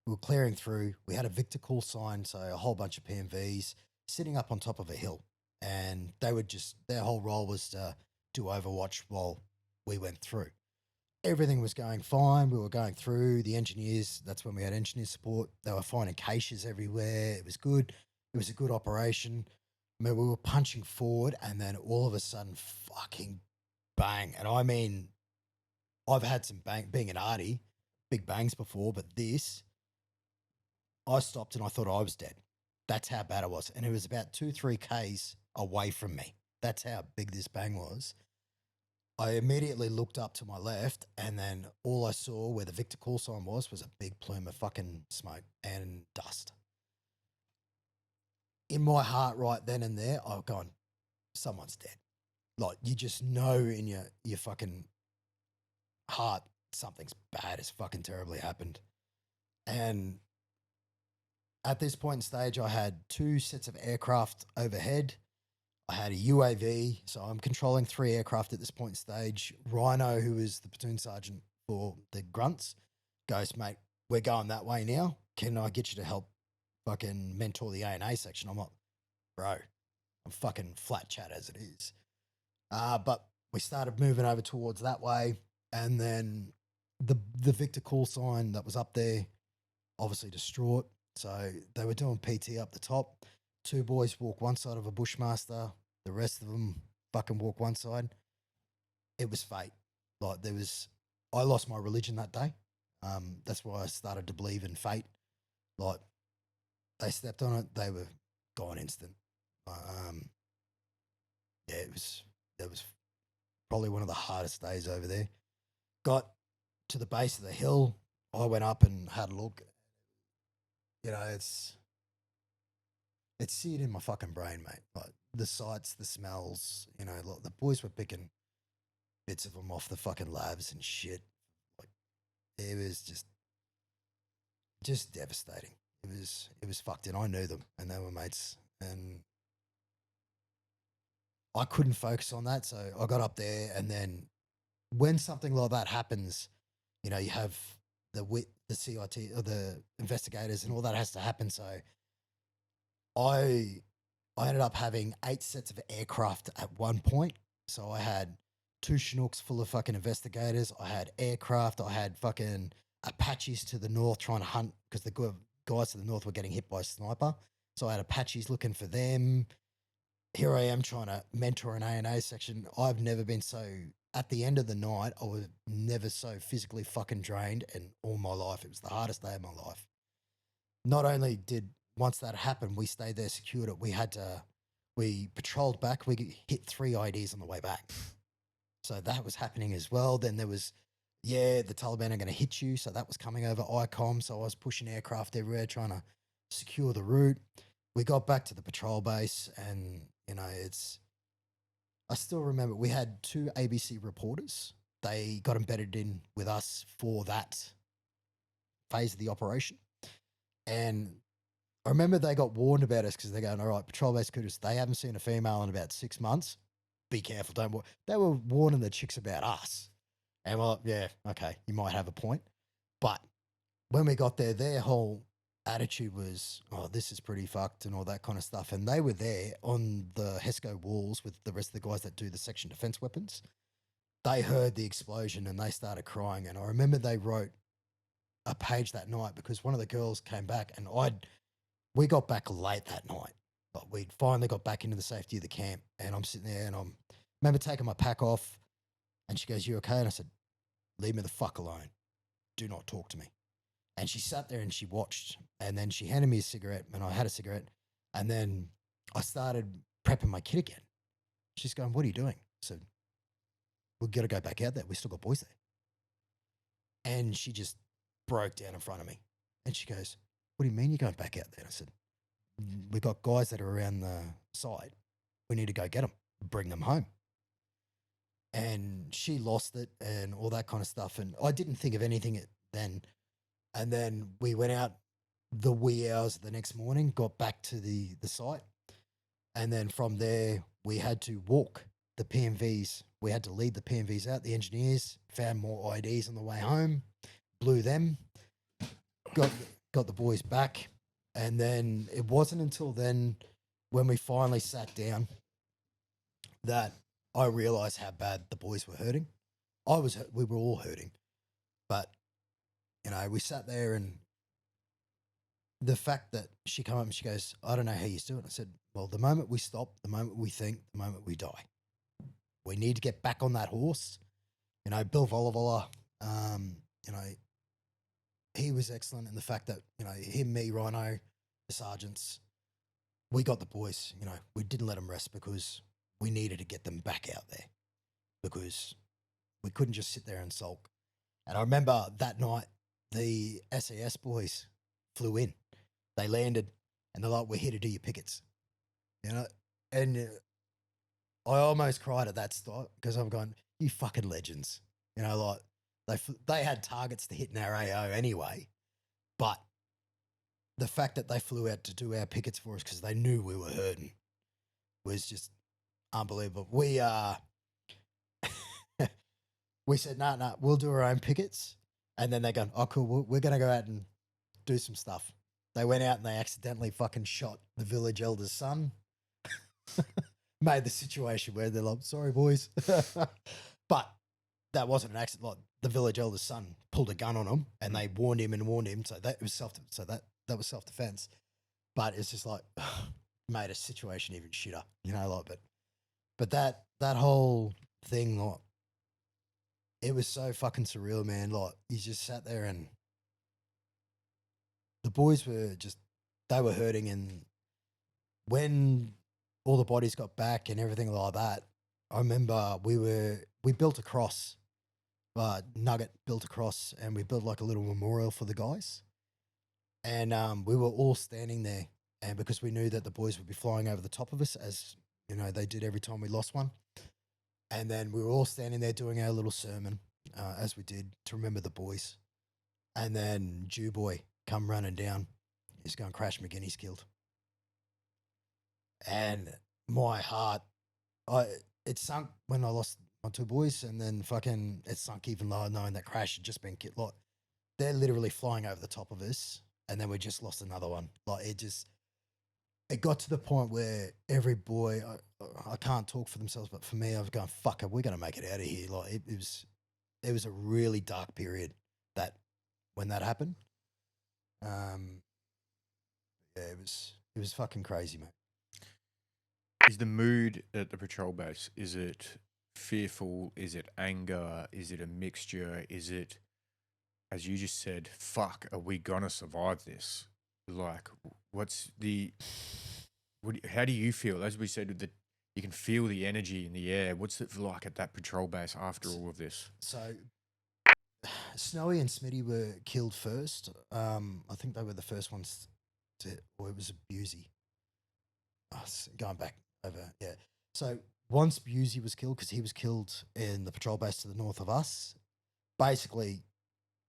We were clearing through. We had a Victor call sign, so a whole bunch of PMVs sitting up on top of a hill. And their whole role was to do overwatch while we went through. Everything was going fine. We were going through. The engineers, that's when we had engineer support. They were finding caches everywhere. It was good. It was a good operation. I mean, we were punching forward, and then all of a sudden, fucking bang. And I mean, I've had some being an arty, big bangs before, but this, I stopped and I thought I was dead. That's how bad it was. And it was about 2-3 Ks away from me. That's how big this bang was. I immediately looked up to my left, and then all I saw where the Victor call sign was a big plume of fucking smoke and dust. In my heart right then and there, I've gone, someone's dead. Like, you just know in your fucking heart something's bad has fucking terribly happened. And at this point in stage, I had 2 sets of aircraft overhead. I had a UAV, so I'm controlling 3 aircraft at this point in stage. Rhino, who is the platoon sergeant for the grunts, goes, mate, we're going that way now. Can I get you to help fucking mentor the A&A section? I'm like, bro, I'm fucking flat chat as it is. But we started moving over towards that way, and then the Victor call sign that was up there, obviously distraught. So they were doing PT up the top. 2 boys walk one side of a Bushmaster. The rest of them fucking walk one side. It was fate. Like, I lost my religion that day. That's why I started to believe in fate. Like, they stepped on it, they were gone instant. It was probably one of the hardest days over there. Got to the base of the hill. I went up and had a look. It's seared in my fucking brain, mate. Like, the sights, the smells, like, the boys were picking bits of them off the fucking labs and shit. Like, it was just devastating. It was fucked, and I knew them, and they were mates, and I couldn't focus on that. So I got up there, and then when something like that happens, you have the CIT or the investigators and all that has to happen. So I ended up having 8 sets of aircraft at one point. So I had 2 Chinooks full of fucking investigators. I had aircraft. I had fucking Apaches to the north trying to hunt, because the guys to the north were getting hit by a sniper. So I had Apaches looking for them. Here I am trying to mentor an A&A section. I've never been so, at the end of the night, I was never so physically fucking drained in all my life. It was the hardest day of my life. Not only did, once that happened, we stayed there, secured it. We patrolled back. We hit 3 IDs on the way back. So that was happening as well. Then there was, the Taliban are going to hit you. So that was coming over ICOM. So I was pushing aircraft everywhere, trying to secure the route. We got back to the patrol base, and, I still remember we had 2 ABC reporters. They got embedded in with us for that phase of the operation. And I remember they got warned about us, because they're going, all right, patrol base kudos, they haven't seen a female in about 6 months. Be careful, don't. They were warning the chicks about us. And we're like, yeah, okay, you might have a point. But when we got there, their whole attitude was, oh, this is pretty fucked and all that kind of stuff. And they were there on the HESCO walls with the rest of the guys that do the section defense weapons. They heard the explosion and they started crying. And I remember they wrote a page that night because one of the girls came back and we got back late that night, but we'd finally got back into the safety of the camp. And I'm sitting there and I remember taking my pack off and she goes, "You okay?" And I said, "Leave me the fuck alone. Do not talk to me." And she sat there and she watched, and then she handed me a cigarette and I had a cigarette. And then I started prepping my kit again. She's going, "What are you doing?" I said, "We've got to go back out there. We still got boys there." And she just broke down in front of me. And she goes, "What do you mean you're going back out there?" And I said, "We got guys that are around the side. We need to go get them, bring them home." And she lost it and all that kind of stuff. And I didn't think of anything then. And then we went out the wee hours of the next morning, got back to the site. And then from there, we had to walk the PMVs. We had to lead the PMVs out, the engineers, found more IDs on the way home, blew them, got the boys back. And then it wasn't until then when we finally sat down that I realized how bad the boys were hurting. We were all hurting, but we sat there and the fact that she came up and she goes, "I don't know how you do it." I said, "Well, the moment we stop, the moment we think, the moment we die, we need to get back on that horse." Bill Volivola, he was excellent in the fact that, him, me, Rhino, the sergeants, we got the boys, we didn't let them rest because we needed to get them back out there because we couldn't just sit there and sulk. And I remember that night, the SAS boys flew in. They landed and they're like, "We're here to do your pickets." And I almost cried at that start because I'm going, "You fucking legends." They had targets to hit in our AO anyway, but the fact that they flew out to do our pickets for us because they knew we were hurting was just unbelievable. We we said, "No, we'll do our own pickets." And then they go, "Oh, cool, we're going to go out and do some stuff." They went out and they accidentally fucking shot the village elder's son. Made the situation where they're like, "Sorry, boys." But that wasn't an accident. Like, the village elder's son pulled a gun on him and they warned him. So that was that was self-defense. But it's just like, made a situation even shitter, but that whole thing, like, it was so fucking surreal, man. Like, you just sat there and the boys they were hurting. And when all the bodies got back and everything like that, I remember we built a cross, Nugget built a cross, and we built like a little memorial for the guys. And we were all standing there, and because we knew that the boys would be flying over the top of us, as they did every time we lost one. And then we were all standing there doing our little sermon, as we did, to remember the boys. And then Jew boy come running down. He's going, "Crash McGinney's killed." And my heart, it sunk when I lost my two boys, and then fucking it sunk even lower knowing that Crash had just been killed. Like, they're literally flying over the top of us, and then we just lost another one. Like, it got to the point where every boy, I can't talk for themselves, but for me, I was going, "Fuck it, we're going to make it out of here." Like, it was a really dark period when that happened. Yeah, it was fucking crazy, mate. Is the mood at the patrol base, is it fearful? Is it anger? Is it a mixture? Is it, as you just said, "Fuck, are we going to survive this?" Like, how do you feel? As we said, you can feel the energy in the air. What's it like at that patrol base after all of this? So, Snowy and Smitty were killed first. I think they were the first ones or it was Busey. Going back over, yeah. So once Busey was killed, because he was killed in the patrol base to the north of us, basically,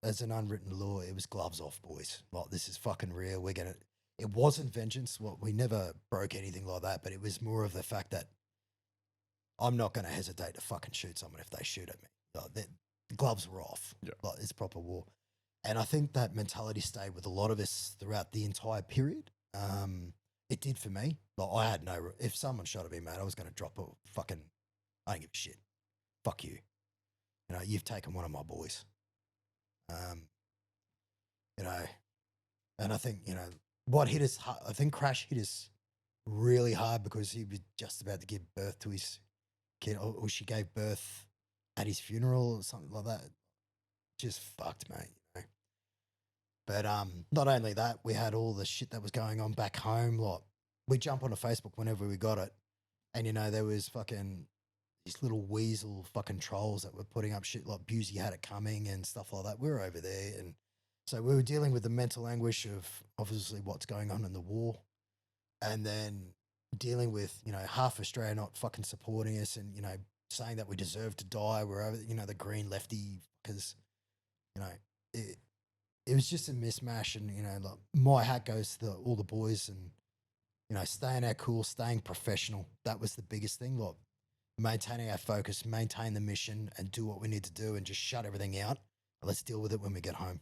as an unwritten law, it was gloves off, boys. Like, this is fucking real. It wasn't vengeance. Well, we never broke anything like that, but it was more of the fact that I'm not going to hesitate to fucking shoot someone if they shoot at me. Like, the gloves were off. Yeah. Like, it's proper war. And I think that mentality stayed with a lot of us throughout the entire period. It did for me. Like, I had no, if someone shot at me, mate, I was going to drop a fucking, I don't give a shit. Fuck you. You know, you've taken one of my boys. You know, and I think, you know, what hit us, I think Crash hit us really hard because he was just about to give birth to his kid, or she gave birth at his funeral or something like that. Just fucked, mate. You know? But not only that, we had all the shit that was going on back home. Like, we jump onto Facebook whenever we got it, and you know there was fucking these little weasel fucking trolls that were putting up shit like Busey had it coming and stuff like that. We were over there, and so we were dealing with the mental anguish of obviously what's going on in the war, and then dealing with, you know, half Australia not fucking supporting us, and you know, saying that we deserve to die wherever, you know, the green lefty, because you know it was just a mismatch. And you know, like, my hat goes to all the boys, and you know, staying our cool, staying professional. That was the biggest thing. Like, maintaining our focus, maintain the mission, and do what we need to do, and just shut everything out. Let's deal with it when we get home.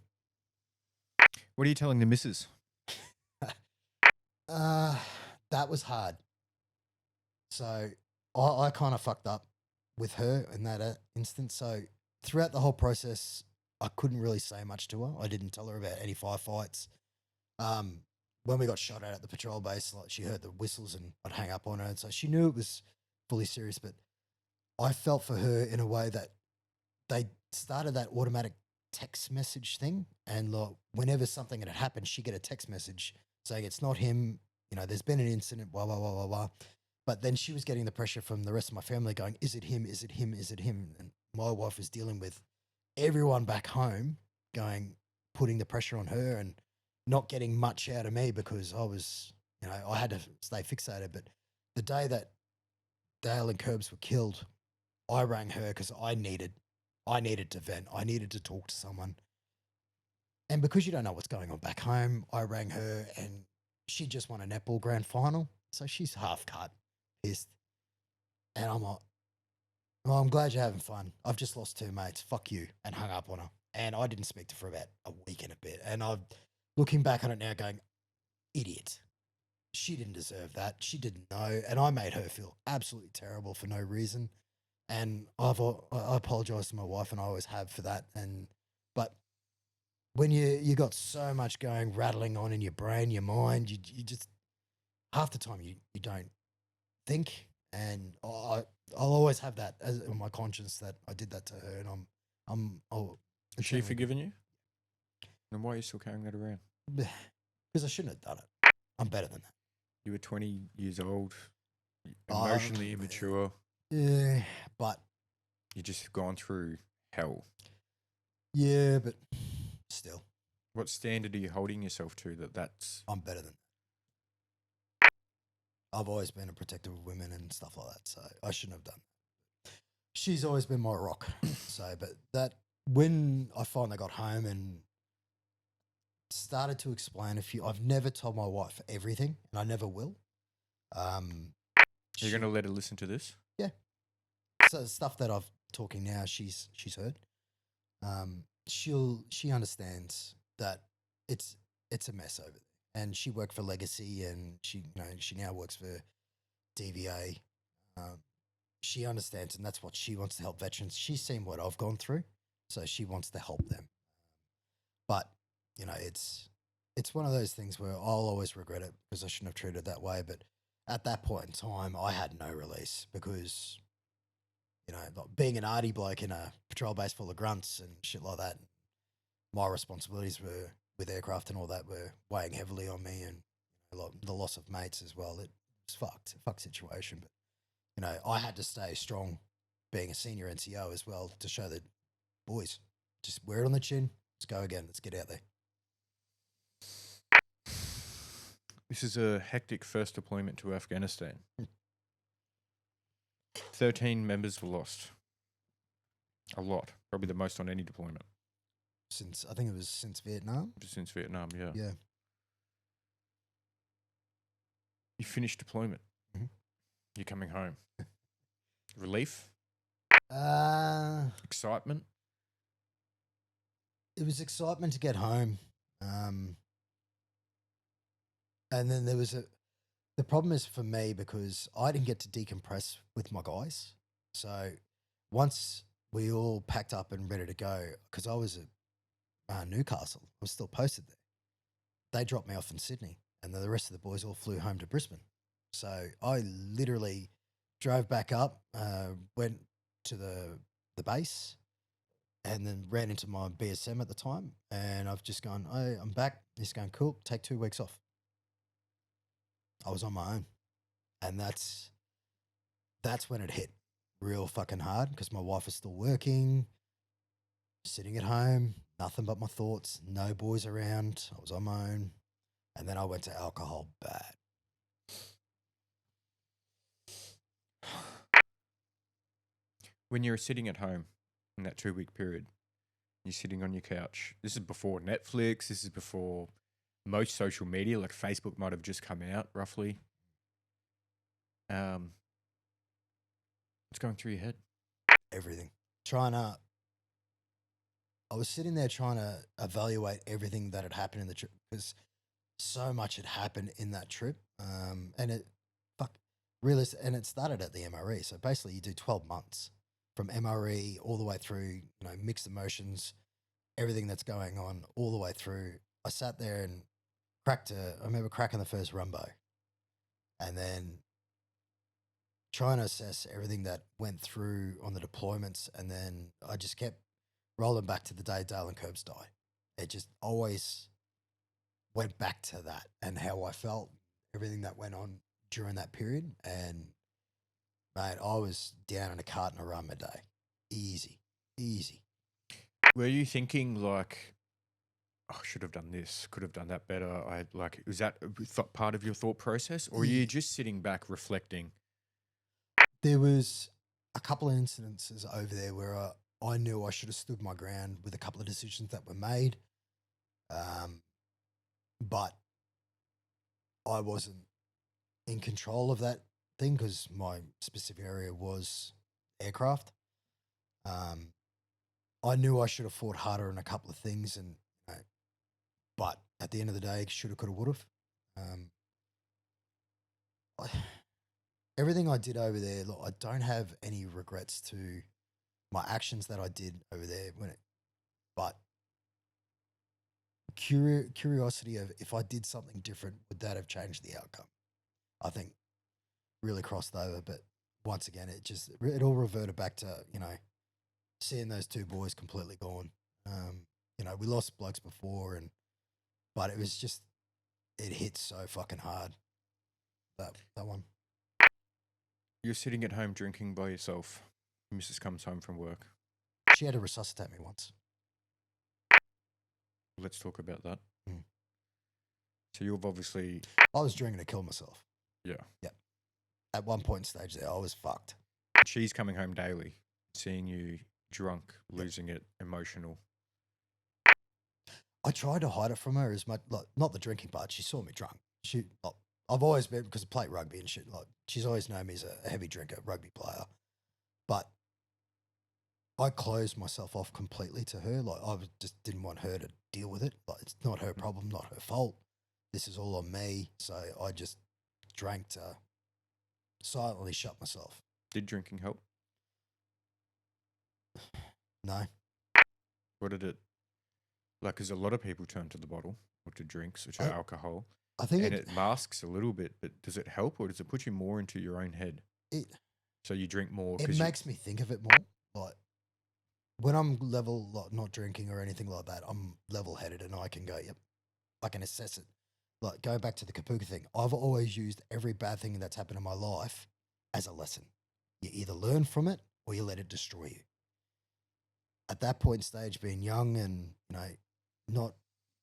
What are you telling the missus? That was hard. So I kind of fucked up with her in that instance. So throughout the whole process, I couldn't really say much to her. I didn't tell her about any firefights. When we got shot at the patrol base, like, she heard the whistles and I'd hang up on her, and so she knew it was fully serious. But I felt for her in a way that they started that automatic text message thing, and like, whenever something had happened, she'd get a text message saying it's not him. You know, there's been an incident, blah blah blah blah blah. But then she was getting the pressure from the rest of my family going, is it him? Is it him? Is it him? And my wife was dealing with everyone back home going, putting the pressure on her, and not getting much out of me because I was, you know, I had to stay fixated. But the day that Dale and Curbs were killed, I rang her because I needed to vent. I needed to talk to someone. And because you don't know what's going on back home, I rang her, and she just won a netball grand final. So she's half cut, pissed. And I'm like, well, I'm glad you're having fun. I've just lost 2 mates. Fuck you. And hung up on her. And I didn't speak to her for about a week and a bit. And I'm looking back on it now going, idiot. She didn't deserve that. She didn't know. And I made her feel absolutely terrible for no reason. And I apologize to my wife, and I always have for that. But when you got so much going, rattling on in your brain, your mind, you just, half the time you don't think. And I'll always have that as in my conscience that I did that to her, and Has she forgiven you? Then why are you still carrying that around? because I shouldn't have done it. I'm better than that. You were 20 years old, emotionally immature. Yeah, but You just gone through hell. yeah, but still, What standard are you holding yourself to that's... I'm better than that. I've always been a protector of women and stuff like that, so I shouldn't have done that. She's always been my rock. So, but that, when I finally got home and started to explain I've never told my wife everything, and I never will. You're going to let her listen to this? Yeah. So stuff that I've talking now, she's heard. She understands that it's a mess over there. And she worked for Legacy, and she now works for DVA. She understands, and that's what she wants to help veterans. She's seen what I've gone through, so she wants to help them. But you know, it's one of those things where I'll always regret it because I shouldn't have treated it that way. But at that point in time, I had no release because, you know, like being an arty bloke in a patrol base full of grunts and shit like that, my responsibilities were with aircraft and all that were weighing heavily on me, and the loss of mates as well. It was fucked situation. But you know, I had to stay strong, being a senior NCO as well, to show that, boys, just wear it on the chin. Let's go again. Let's get out there. This is a hectic first deployment to Afghanistan. 13 members were lost. A lot. Probably the most on any deployment. I think it was since Vietnam. Since Vietnam, yeah. Yeah. You finished deployment. Mm-hmm. You're coming home. Relief? Excitement? it was excitement to get home. And then there was the problem is for me because I didn't get to decompress with my guys. So once we all packed up and ready to go, because I was at Newcastle, I was still posted there. They dropped me off in Sydney, and then the rest of the boys all flew home to Brisbane. So I literally drove back up, went to the base, and then ran into my BSM at the time. And I've just gone, oh, I'm back. He's going, cool, take 2 weeks off. I was on my own. And that's when it hit real fucking hard because my wife was still working, sitting at home, nothing but my thoughts, no boys around. I was on my own. And then I went to alcohol bad. When you're sitting at home in that 2-week period, you're sitting on your couch. This is before Netflix. This is before most social media, like Facebook might have just come out roughly. What's going through your head? Everything. I was sitting there trying to evaluate everything that had happened in the trip because so much had happened in that trip. And it started at the MRE. So basically you do 12 months from MRE all the way through, mixed emotions, everything that's going on all the way through. I sat there and I remember cracking the first rumbo and then trying to assess everything that went through on the deployments. And then I just kept rolling back to the day Dale and Curbs died. It just always went back to that and how I felt, everything that went on during that period. And mate, I was down in a cart and a rum a day. Easy. Were you thinking like, oh, I should have done this, could have done that better? Was that part of your thought process, or are you just sitting back reflecting? There was a couple of incidences over there where I knew I should have stood my ground with a couple of decisions that were made. But I wasn't in control of that thing because my specific area was aircraft. I knew I should have fought harder on a couple of things, but at the end of the day, shoulda, coulda, woulda. Everything I did over there, look, I don't have any regrets to my actions that I did over there. But curiosity of if I did something different, would that have changed the outcome? I think really crossed over. But once again, it all reverted back to, seeing those 2 boys completely gone. We lost blokes before, but it was just, it hit so fucking hard. That one. You're sitting at home drinking by yourself. Mrs. comes home from work. She had to resuscitate me once. Let's talk about that. So you've obviously... I was drinking to kill myself. Yeah. Yeah. At one point in stage there, I was fucked. She's coming home daily, seeing you drunk, losing it, emotional. I tried to hide it from her as much, not the drinking part. She saw me drunk. I've always been, because I play rugby and shit, she's always known me as a heavy drinker, rugby player. But I closed myself off completely to her. I just didn't want her to deal with it. It's not her problem, not her fault. This is all on me. So I just drank to silently shut myself. Did drinking help? No. What did it... because a lot of people turn to the bottle or to drinks or to alcohol. I think it masks a little bit, but does it help or does it put you more into your own head? So you drink more. It makes me think of it more. When I'm level, not drinking or anything like that, I'm level-headed and I can go, yep, I can assess it. Going back to the Kapuka thing, I've always used every bad thing that's happened in my life as a lesson. You either learn from it or you let it destroy you. At that point in stage, being young and, not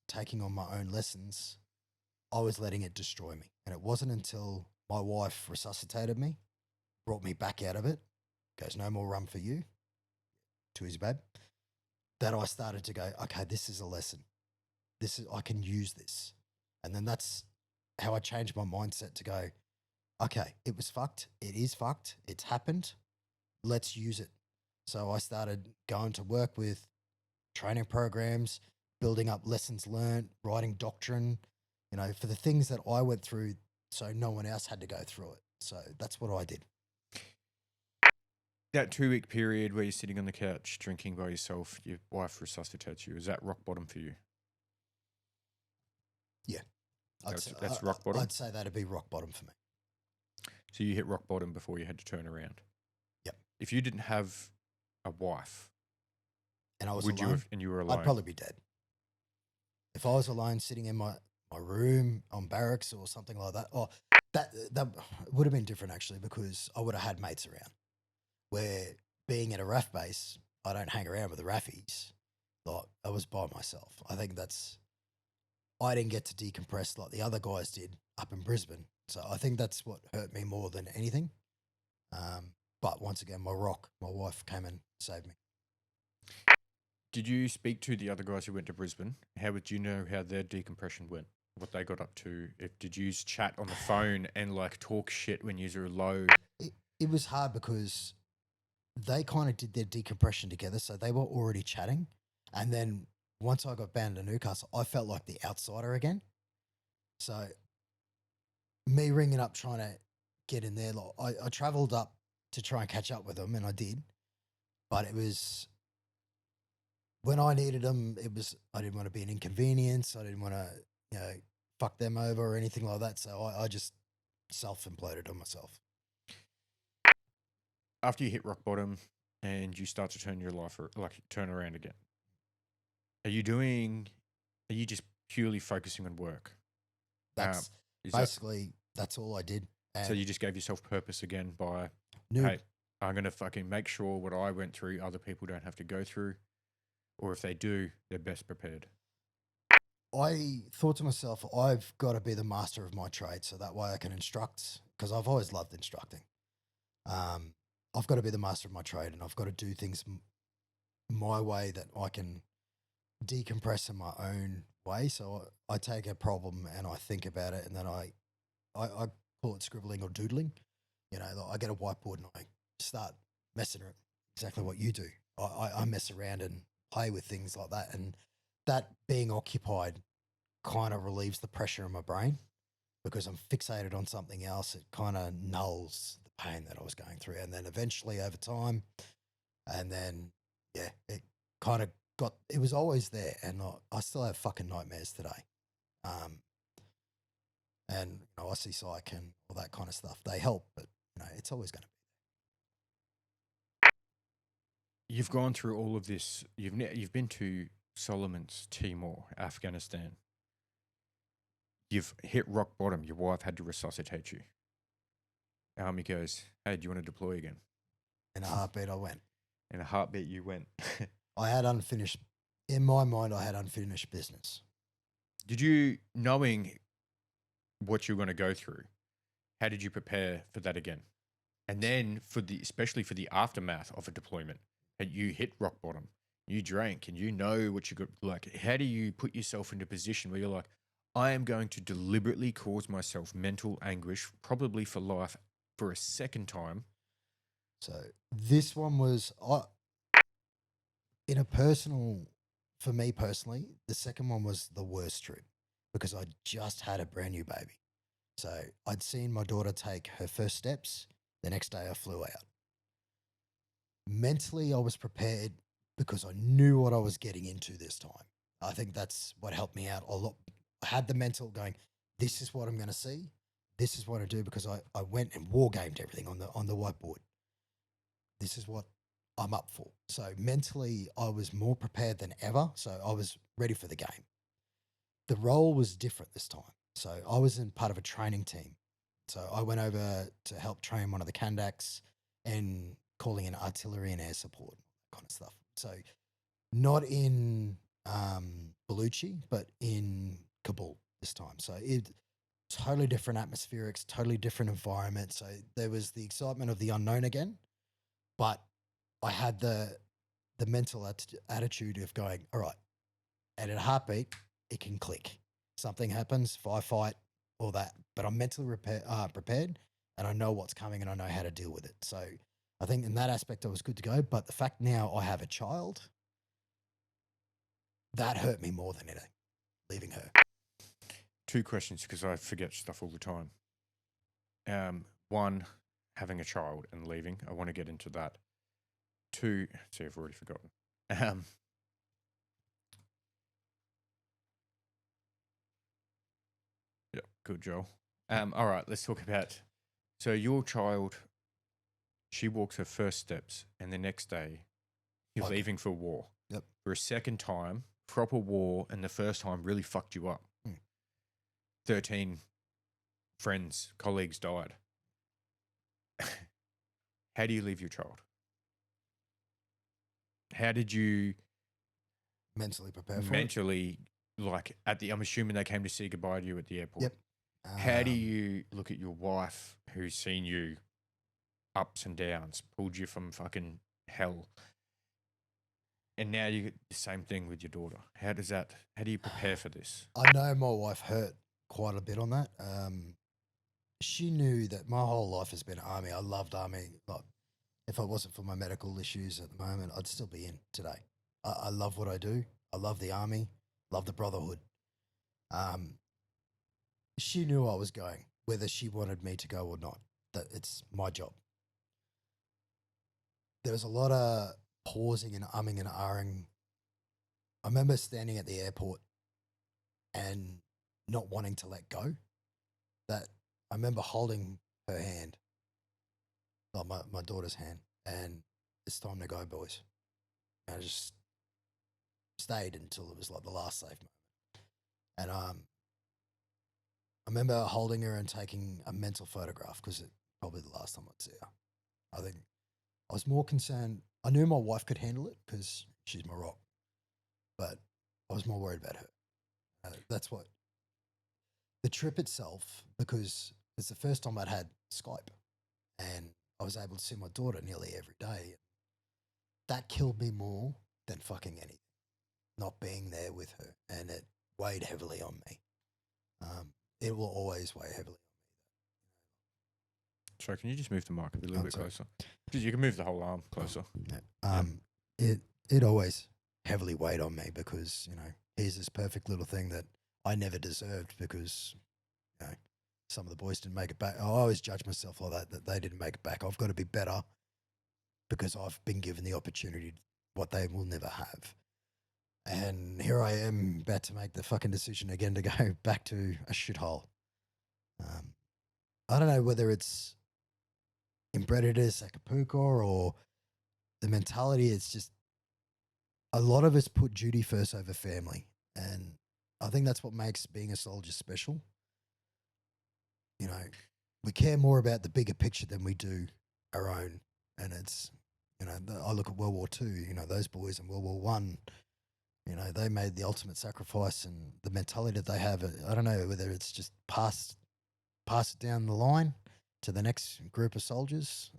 taking on my own lessons, I was letting it destroy me. And it wasn't until my wife resuscitated me, brought me back out of it, goes, no more rum for you, to his babe, that I started to go, okay, this is a lesson. I can use this. And then that's how I changed my mindset to go, okay, it was fucked. It is fucked. It's happened. Let's use it. So I started going to work with training programs, building up lessons learned, writing doctrine, for the things that I went through so no one else had to go through it. So that's what I did. That 2 week period where you're sitting on the couch drinking by yourself, your wife resuscitates you. Is that rock bottom for you? Yeah. That's rock bottom? I'd say that'd be rock bottom for me. So you hit rock bottom before you had to turn around? Yep. If you didn't have a wife, and I was would alone, and you were alone? I'd probably be dead. If I was alone sitting in my room on barracks or something like that, that would have been different actually, because I would have had mates around. Where being at a RAF base, I don't hang around with the RAFies. Like, I was by myself. I think I didn't get to decompress like the other guys did up in Brisbane. So I think that's what hurt me more than anything. But once again, my wife came and saved me. Did you speak to the other guys who went to Brisbane? How would you know how their decompression went? What they got up to? Did you chat on the phone and like talk shit when you were low? It was hard because they kind of did their decompression together, so they were already chatting. And then once I got banned to Newcastle, I felt like the outsider again. So me ringing up trying to get in there, like, I travelled up to try and catch up with them, and I did. But it was when I needed them, I didn't want to be an inconvenience. I didn't want to, fuck them over or anything like that. So I just self-imploded on myself. After you hit rock bottom and you start to turn your life turn around again, are you just purely focusing on work? That's that's all I did. And so you just gave yourself purpose again by, hey, I'm going to fucking make sure what I went through, other people don't have to go through. Or if they do, they're best prepared. I thought to myself, I've got to be the master of my trade so that way I can instruct, because I've always loved instructing. I've got to be the master of my trade, and I've got to do things my way that I can decompress in my own way. So I take a problem and I think about it, and then I call it scribbling or doodling. I get a whiteboard and I start messing around. Exactly what you do. I mess around and play with things like that, and that being occupied kind of relieves the pressure in my brain, because I'm fixated on something else. It kind of nulls the pain that I was going through. And then eventually over time, and then, it kind of it was always there. And I still have fucking nightmares today. And, I see psych and all that kind of stuff. They help, but, it's always going to be. You've gone through all of this. You've been to Solomon's, Timor, Afghanistan. You've hit rock bottom. Your wife had to resuscitate you. Army goes, hey, do you want to deploy again? In a heartbeat, I went. In a heartbeat, you went. In my mind, I had unfinished business. Did you, knowing what you were going to go through, how did you prepare for that again? And then especially for the aftermath of a deployment, and you hit rock bottom, you drank, and you know what you got. Like, how do you put yourself into a position where you're like, I am going to deliberately cause myself mental anguish, probably for life, for a second time? So this one was, for me personally, the second one was the worst trip, because I just had a brand new baby. So I'd seen my daughter take her first steps. The next day I flew out. Mentally, I was prepared because I knew what I was getting into this time. I think that's what helped me out a lot. I had the mental going, this is what I'm going to see. This is what I do, because I went and war gamed everything on the whiteboard. This is what I'm up for. So mentally, I was more prepared than ever. So I was ready for the game. The role was different this time. So I was in part of a training team. So I went over to help train one of the Kandax and calling in artillery and air support, kind of stuff. So not in Baluchi, but in Kabul this time. So totally different atmospherics, totally different environment. So there was the excitement of the unknown again, but I had the mental attitude of going, all right, at a heartbeat, it can click. Something happens, fight, all that. But I'm mentally prepared, and I know what's coming, and I know how to deal with it. So I think in that aspect, I was good to go. But the fact now I have a child, that hurt me more than anything, leaving her. 2 questions because I forget stuff all the time. One, having a child and leaving. I want to get into that. 2, see, I've already forgotten. Yeah, good, Joel. All right, let's talk about. So your child, she walks her first steps, and the next day, you're Okay. leaving for war. Yep. For a second time, proper war, and the first time really fucked you up. 13 friends, colleagues died. How do you leave your child? How did you Mentally prepare for it. mentally, like, I'm assuming they came to say goodbye to you at the airport. Yep. How do you look at your wife who's seen you ups and downs, pulled you from fucking hell, and now you get the same thing with your daughter? How do you prepare for this? I know my wife hurt quite a bit on that. She knew that my whole life has been army. I loved army. Like, if it wasn't for my medical issues at the moment, I'd still be in today. I love what I do. I love the army. Love the brotherhood. She knew I was going, whether she wanted me to go or not. That it's my job. There was a lot of pausing and umming and ahhing. I remember standing at the airport and not wanting to let go. That I remember holding her hand, like my daughter's hand, and it's time to go, boys. And I just stayed until it was like the last safe moment. And I remember holding her and taking a mental photograph because it's probably the last time I'd see her. I think I was more concerned. I knew my wife could handle it because she's my rock, but I was more worried about her. That's what the trip itself, because it's the first time I'd had Skype and I was able to see my daughter nearly every day. That killed me more than fucking anything, not being there with her. And it weighed heavily on me. It will always weigh heavily on Sorry, can you just move the mic a little I'm bit sorry. closer? Because you can move the whole arm closer. me. It always heavily weighed on me because, here's this perfect little thing that I never deserved because, some of the boys didn't make it back. I always judge myself like that they didn't make it back. I've got to be better because I've been given the opportunity, what they will never have. And here I am about to make the fucking decision again to go back to a shithole. I don't know whether it's inbred it as Acapulco or the mentality. It's just a lot of us put duty first over family. And I think that's what makes being a soldier special. We care more about the bigger picture than we do our own. And it's, I look at World War II, those boys in World War One, they made the ultimate sacrifice, and the mentality that they have, I don't know whether it's just pass it down the line to the next group of soldiers.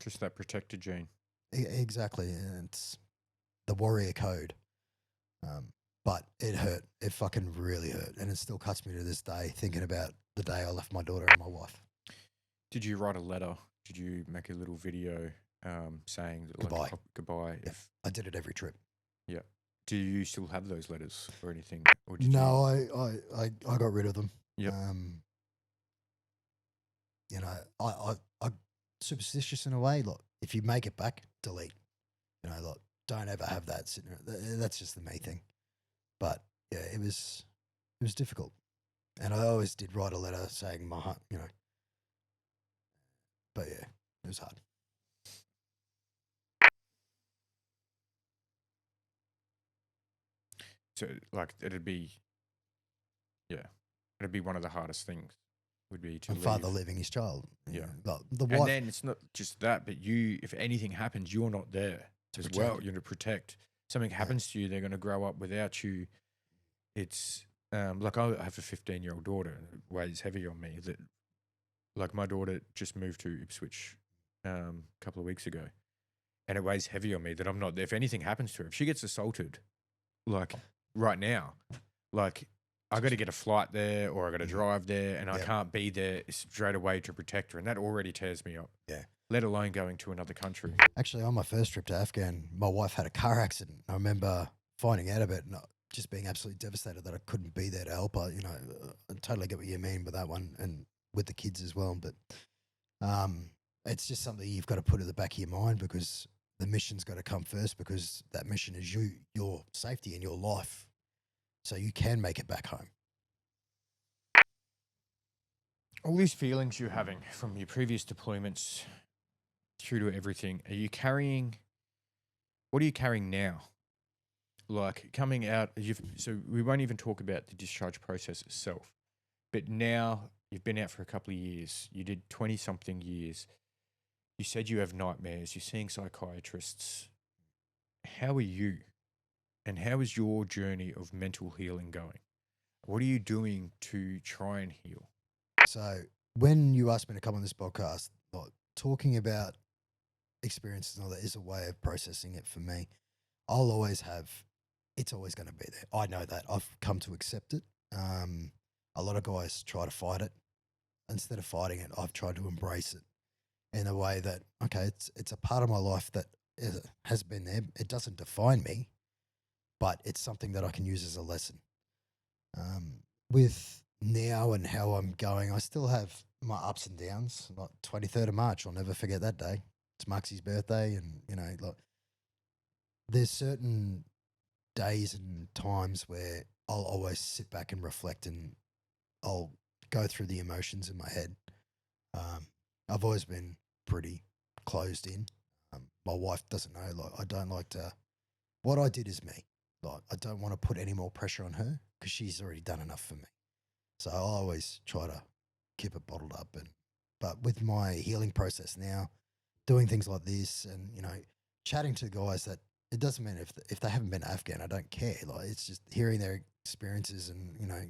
Just that protector gene. Exactly. And it's the warrior code. But it hurt. It fucking really hurt. And it still cuts me to this day thinking about the day I left my daughter and my wife. Did you write a letter? Did you make a little video saying that, Goodbye. Like, goodbye? Yeah, I did it every trip. Yeah. Do you still have those letters or anything? Or No, I got rid of them. Yep. I'm superstitious in a way. Look, if you make it back, delete. Look, don't ever have that sitting. That's just the me thing. But yeah, it was difficult, and I always did write a letter saying my heart, But yeah, it was hard. So, like, it'd be one of the hardest things. Would be to And father leaving his child. Yeah. Like, the And wife. then it's not just that, but if anything happens, you're not there To as protect. well. You're to protect. Something happens to you, they're going to grow up without you. It's like I have a 15-year-old daughter, and it weighs heavy on me. That, like, my daughter just moved to Ipswich a couple of weeks ago, and it weighs heavy on me that I'm not there. If anything happens to her, if she gets assaulted, like right now, like, I got to get a flight there, or I got to drive there, and I can't be there straight away to protect her, and that already tears me up. Yeah. Let alone going to another country. Actually, on my first trip to Afghan, my wife had a car accident. I remember finding out about it, and just being absolutely devastated that I couldn't be there to help her. You know, I totally get what you mean with that one, and with the kids as well. But it's just something you've got to put at the back of your mind, because the mission's got to come first, because that mission is your safety and your life, so you can make it back home. All these feelings you're having from your previous deployments through to everything, are you carrying? What are you carrying now? Like coming out, so we won't even talk about the discharge process itself, but now you've been out for a couple of years. You did 20-something years. You said you have nightmares. You're seeing psychiatrists. How are you? And how is your journey of mental healing going? What are you doing to try and heal? So when you asked me to come on this podcast, like, talking about experiences and all that is a way of processing it for me. I'll always have, it's always going to be there. I know that. I've come to accept it. A lot of guys try to fight it. Instead of fighting it, I've tried to embrace it in a way that, okay, it's a part of my life that has been there. It doesn't define me, but it's something that I can use as a lesson. With now and how I'm going, I still have my ups and downs. Like 23rd of March, I'll never forget that day. It's Maxie's birthday, and you know, like, there's certain days and times where I'll always sit back and reflect, and I'll go through the emotions in my head. I've always been pretty closed in. My wife doesn't know. Like, I don't like to. What I did is me. Like, I don't want to put any more pressure on her, because she's already done enough for me. So I always try to keep it bottled up. But with my healing process now, doing things like this, and you know, chatting to guys that, it doesn't mean if they haven't been Afghan, I don't care. Like, it's just hearing their experiences, and you know,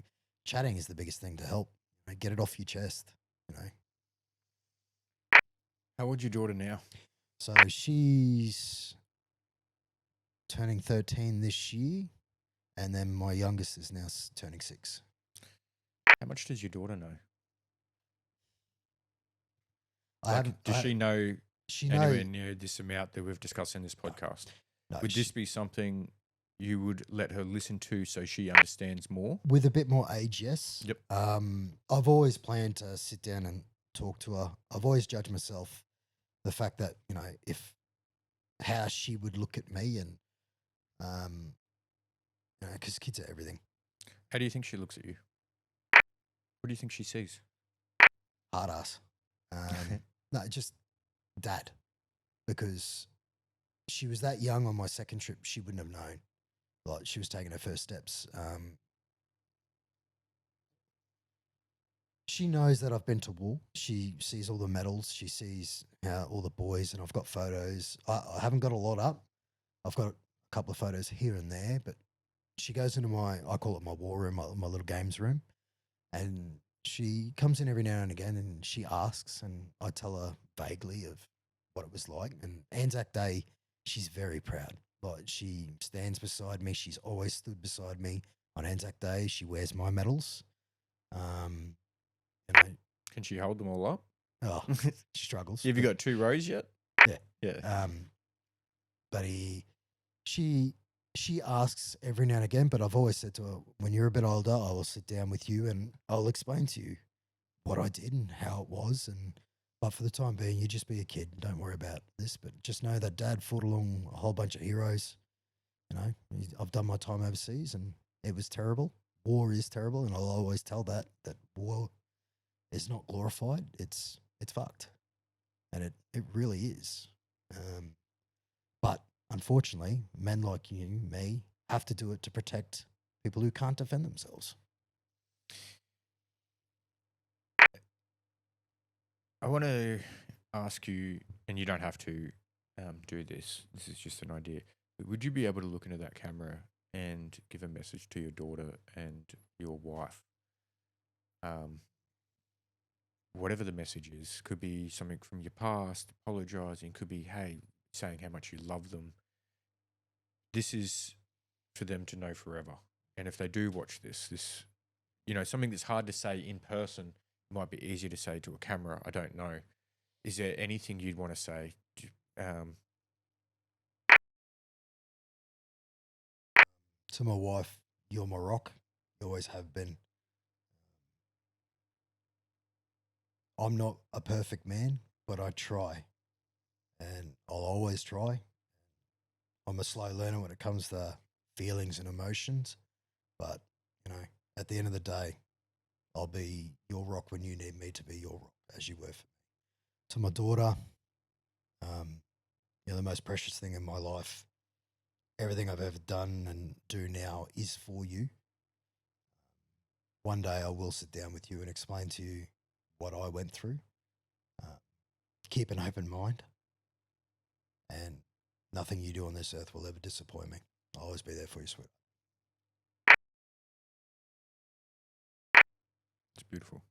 chatting is the biggest thing to help. You know, get it off your chest. You know. How old's your daughter now? So she's turning 13 this year, and then my youngest is now turning 6. How much does your daughter know? Does she know She anywhere knows. near this amount that we've discussed in this podcast? No, Would this be something you would let her listen to so she understands more? with a bit more age, yes. Yep. I've always planned to sit down and talk to her. I've always judged myself the fact that, you know, if how she would look at me, and you know, because kids are everything. How do you think she looks at you? What do you think she sees? Hard ass. No, just dad, because she was that young on my second trip. She wouldn't have known. Like, she was taking her first steps. She knows that I've been to war. She sees all the medals. She sees all the boys, and I've got photos. I haven't got a lot up. I've got a couple of photos here and there, but she goes into I call it my war room, my little games room, and she comes in every now and again, and she asks, and I tell her vaguely of what it was like. And Anzac Day, she's very proud. Like, she stands beside me. She's always stood beside me on Anzac Day. She wears my medals. You know, Can she hold them all up? oh, she struggles. Have you got 2 rows yet? Yeah. Yeah. But she asks every now and again, but I've always said to her, when you're a bit older, I will sit down with you and I'll explain to you what I did and how it was. But for the time being, you just be a kid. Don't worry about this, but just know that Dad fought along a whole bunch of heroes. You know, I've done my time overseas, and it was terrible. War is terrible, and I'll always tell that war is not glorified. It's fucked, and it really is. But unfortunately, men like you, me, have to do it to protect people who can't defend themselves. I want to ask you, and you don't have to do this. This is just an idea. But would you be able to look into that camera and give a message to your daughter and your wife? Whatever the message is, could be something from your past, apologizing, could be, hey, saying how much you love them. This is for them to know forever. And if they do watch this, you know, something that's hard to say in person might be easier to say to a camera. I don't know. Is there anything you'd want to say? To my wife, you're my rock. You always have been. I'm not a perfect man, but I try, and I'll always try. I'm a slow learner when it comes to feelings and emotions, but you know, at the end of the day, I'll be your rock when you need me to be your rock, as you were for me. To my daughter, um, the most precious thing in my life. Everything I've ever done and do now is for you. One day I will sit down with you and explain to you what I went through. Uh, Keep an open mind, and nothing you do on this earth will ever disappoint me. I'll always be there for you, sweet. It's beautiful.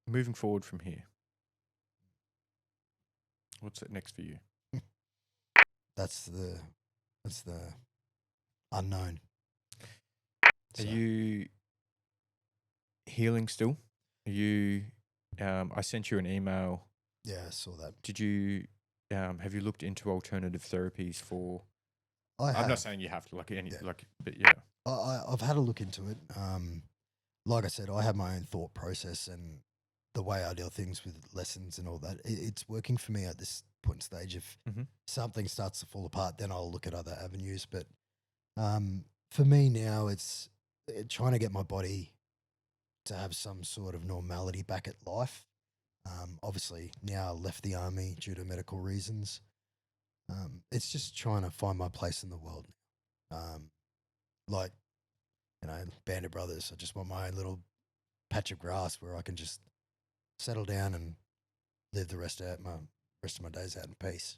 Moving forward from here, what's it next for you? That's the unknown. Are you healing still? Are you? I sent you an email. Yeah, I saw that. Did you? Have you looked into alternative therapies for? I'm not saying you have to, but yeah. I've had a look into it. Like I said, I have my own thought process and the way I deal things with lessons and all that. It's working for me at this point in stage. If something starts to fall apart, then I'll look at other avenues. But for me now, it's trying to get my body to have some sort of normality back at life. Obviously, now I left the army due to medical reasons. It's just trying to find my place in the world. Like, Band of Brothers. I just want my own little patch of grass where I can just settle down and live the rest of my days out in peace.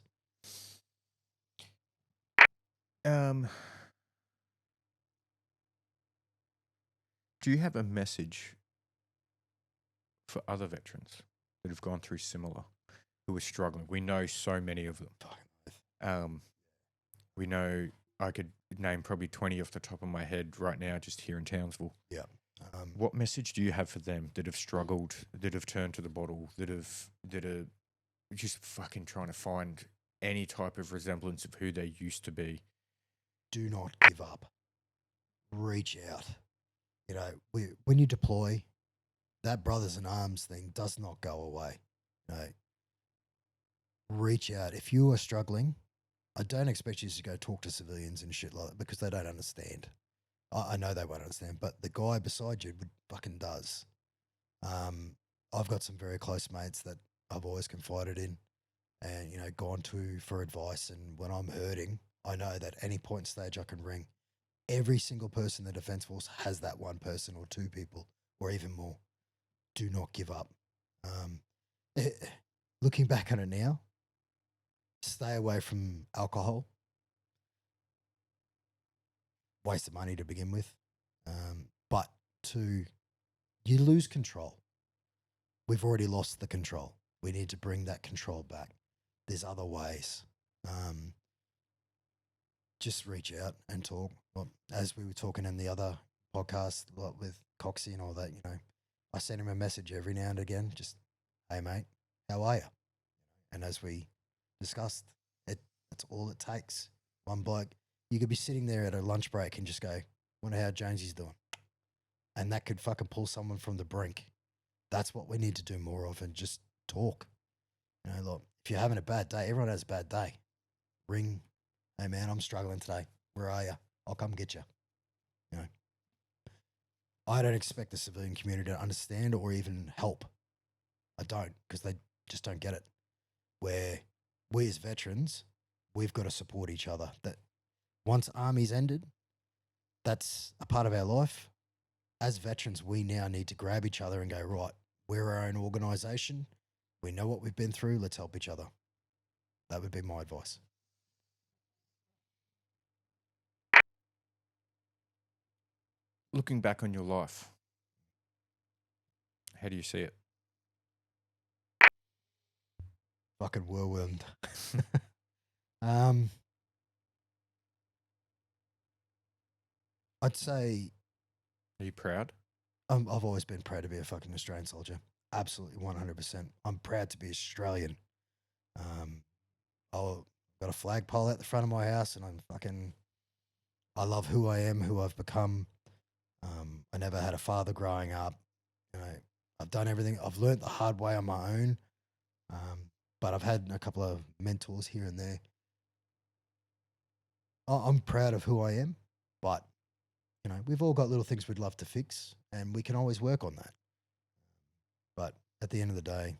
Do you have a message for other veterans that have gone through similar, who are struggling? We know so many of them. We know, I could name probably 20 off the top of my head right now, just here in Townsville. Yeah. What message do you have for them that have struggled, that have turned to the bottle, that are just fucking trying to find any type of resemblance of who they used to be? Do not give up. Reach out. When you deploy, that brothers in arms thing does not go away. Reach out. If you are struggling, I don't expect you to go talk to civilians and shit like that because they don't understand. I know they won't understand, but the guy beside you fucking does. I've got some very close mates that I've always confided in and, gone to for advice. And when I'm hurting, I know that any point stage I can ring. Every single person in the Defence Force has that one person or two people or even more. Do not give up. Looking back on it now, stay away from alcohol. Waste of money to begin with. But you lose control. We've already lost the control. We need to bring that control back. There's other ways. Just reach out and talk. Well, as we were talking in the other podcast with Coxie and all that, I send him a message every now and again. Just, hey mate, how are you? And as we discussed, that's all it takes. One bloke. You could be sitting there at a lunch break and just go, wonder how Jonesy's doing. And that could fucking pull someone from the brink. That's what we need to do more of and just talk. Look, if you're having a bad day, everyone has a bad day. Ring, hey man, I'm struggling today. Where are you? I'll come get you. I don't expect the civilian community to understand or even help. I don't, because they just don't get it. Where we as veterans, we've got to support each other. That once army's ended, that's a part of our life. As veterans, we now need to grab each other and go, right, we're our own organisation. We know what we've been through. Let's help each other. That would be my advice. Looking back on your life, how do you see it? Fucking whirlwind. I'd say... Are you proud? I've always been proud to be a fucking Australian soldier. Absolutely, 100%. I'm proud to be Australian. got a flagpole at the front of my house, and I love who I am, who I've become. I never had a father growing up. You know, I've done everything. I've learned the hard way on my own. But I've had a couple of mentors here and there. I'm proud of who I am, but you know, we've all got little things we'd love to fix, and we can always work on that. But at the end of the day,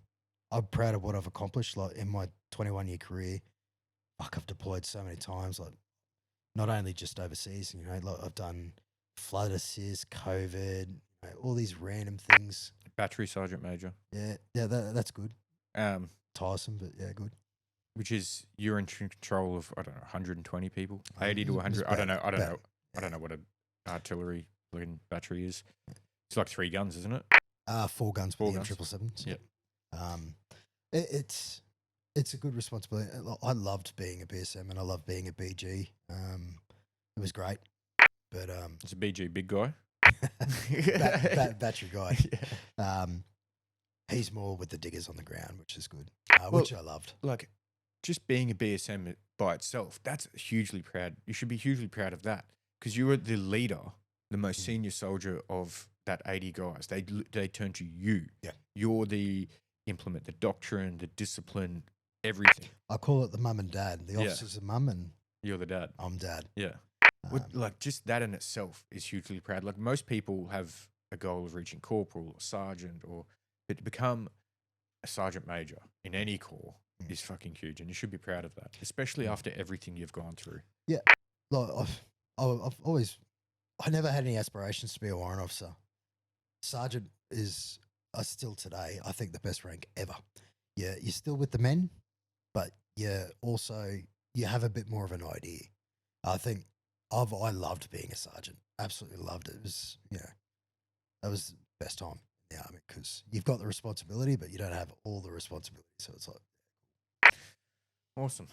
I'm proud of what I've accomplished. Like in my 21-year career, fuck, I've deployed so many times. Like not only just overseas, you know, like I've done flood assist, COVID, you know, all these random things. Battery sergeant major. Yeah, that's good. Tiresome, but yeah, good. Which is you're in control of, I don't know, 120 people, 80 to It 100. was I don't know. bad, I don't bad. know. I don't know what an artillery looking battery is. It's like 3 guns, isn't it? 4 guns Four with the guns. M777s. Yep. It's a good responsibility. I loved being a BSM and I love being a BG. It was great, but It's a BG big guy. battery guy. Yeah. He's more with the diggers on the ground, which is good, Well, which I loved. Like, just being a BSM by itself, that's hugely proud. You should be hugely proud of that because you were the leader, the most senior soldier of that 80 guys. They turn to you. Yeah. You're the implement, the doctrine, the discipline, everything. I call it the mum and dad. The Yeah. officers are mum and You're the dad. I'm dad. Yeah. Like, just that in itself is hugely proud. Like, most people have a goal of reaching corporal or sergeant, but to become a sergeant major in any corps is fucking huge, and you should be proud of that, especially after everything you've gone through. Yeah, like I never had any aspirations to be a warrant officer. Sergeant is still today, I think, the best rank ever. Yeah, you're still with the men, but you have a bit more of an idea. I think I loved being a sergeant. Absolutely loved it. It was, that was the best time in the army because you've got the responsibility, but you don't have all the responsibility. So it's like, Awesome.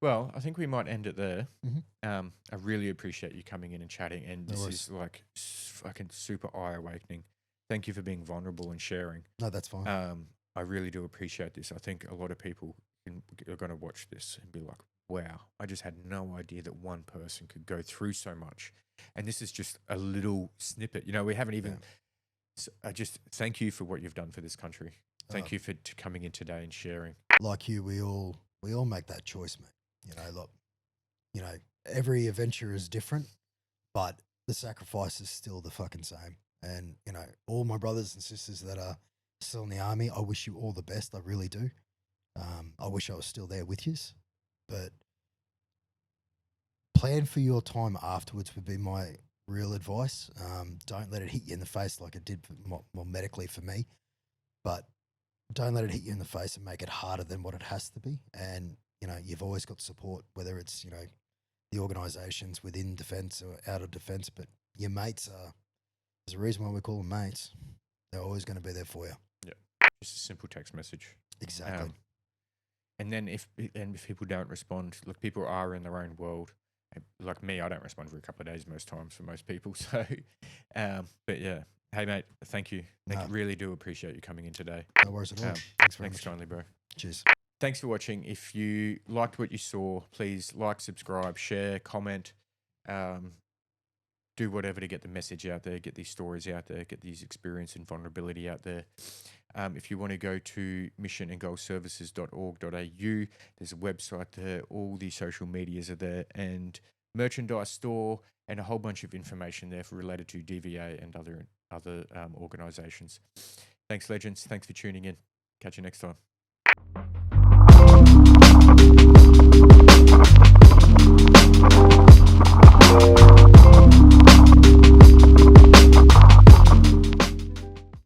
Well, I think we might end it there. Mhm. I really appreciate you coming in and chatting, and No this worries. is like fucking super eye-awakening. Thank you for being vulnerable and sharing. no, that's fine. I really do appreciate this. I think a lot of people are going to watch this and be like, wow, I just had no idea that one person could go through so much. And this is just a little snippet. You know, we haven't even... So I just thank you for what you've done for this country. Thank you for coming in today and sharing. Like you, we all make that choice, mate. Look, every adventure is different, but the sacrifice is still the fucking same. And, all my brothers and sisters that are still in the army, I wish you all the best. I really do. I wish I was still there with you, but plan for your time afterwards would be my real advice. Don't let it hit you in the face like it did more medically for me, but don't let it hit you in the face and make it harder than what it has to be. And, you've always got support, whether it's, the organisations within defence or out of defence, but your mates there's a reason why we call them mates. They're always going to be there for you. Yeah. Just a simple text message. Exactly. And then if people don't respond, look, people are in their own world. Like me, I don't respond for a couple of days most times for most people. So, but yeah. Hey, mate, thank you. Really do appreciate you coming in today. No worries at all. Thanks very much. kindly, bro. Cheers. Thanks for watching. If you liked what you saw, please like, subscribe, share, comment, do whatever to get the message out there, get these stories out there, get these experience and vulnerability out there. If you want to go to missionandgoalservices.org.au, there's a website there, all the social medias are there, and merchandise store, and a whole bunch of information there related to DVA and other organisations. Thanks, legends. Thanks for tuning in. Catch you next time.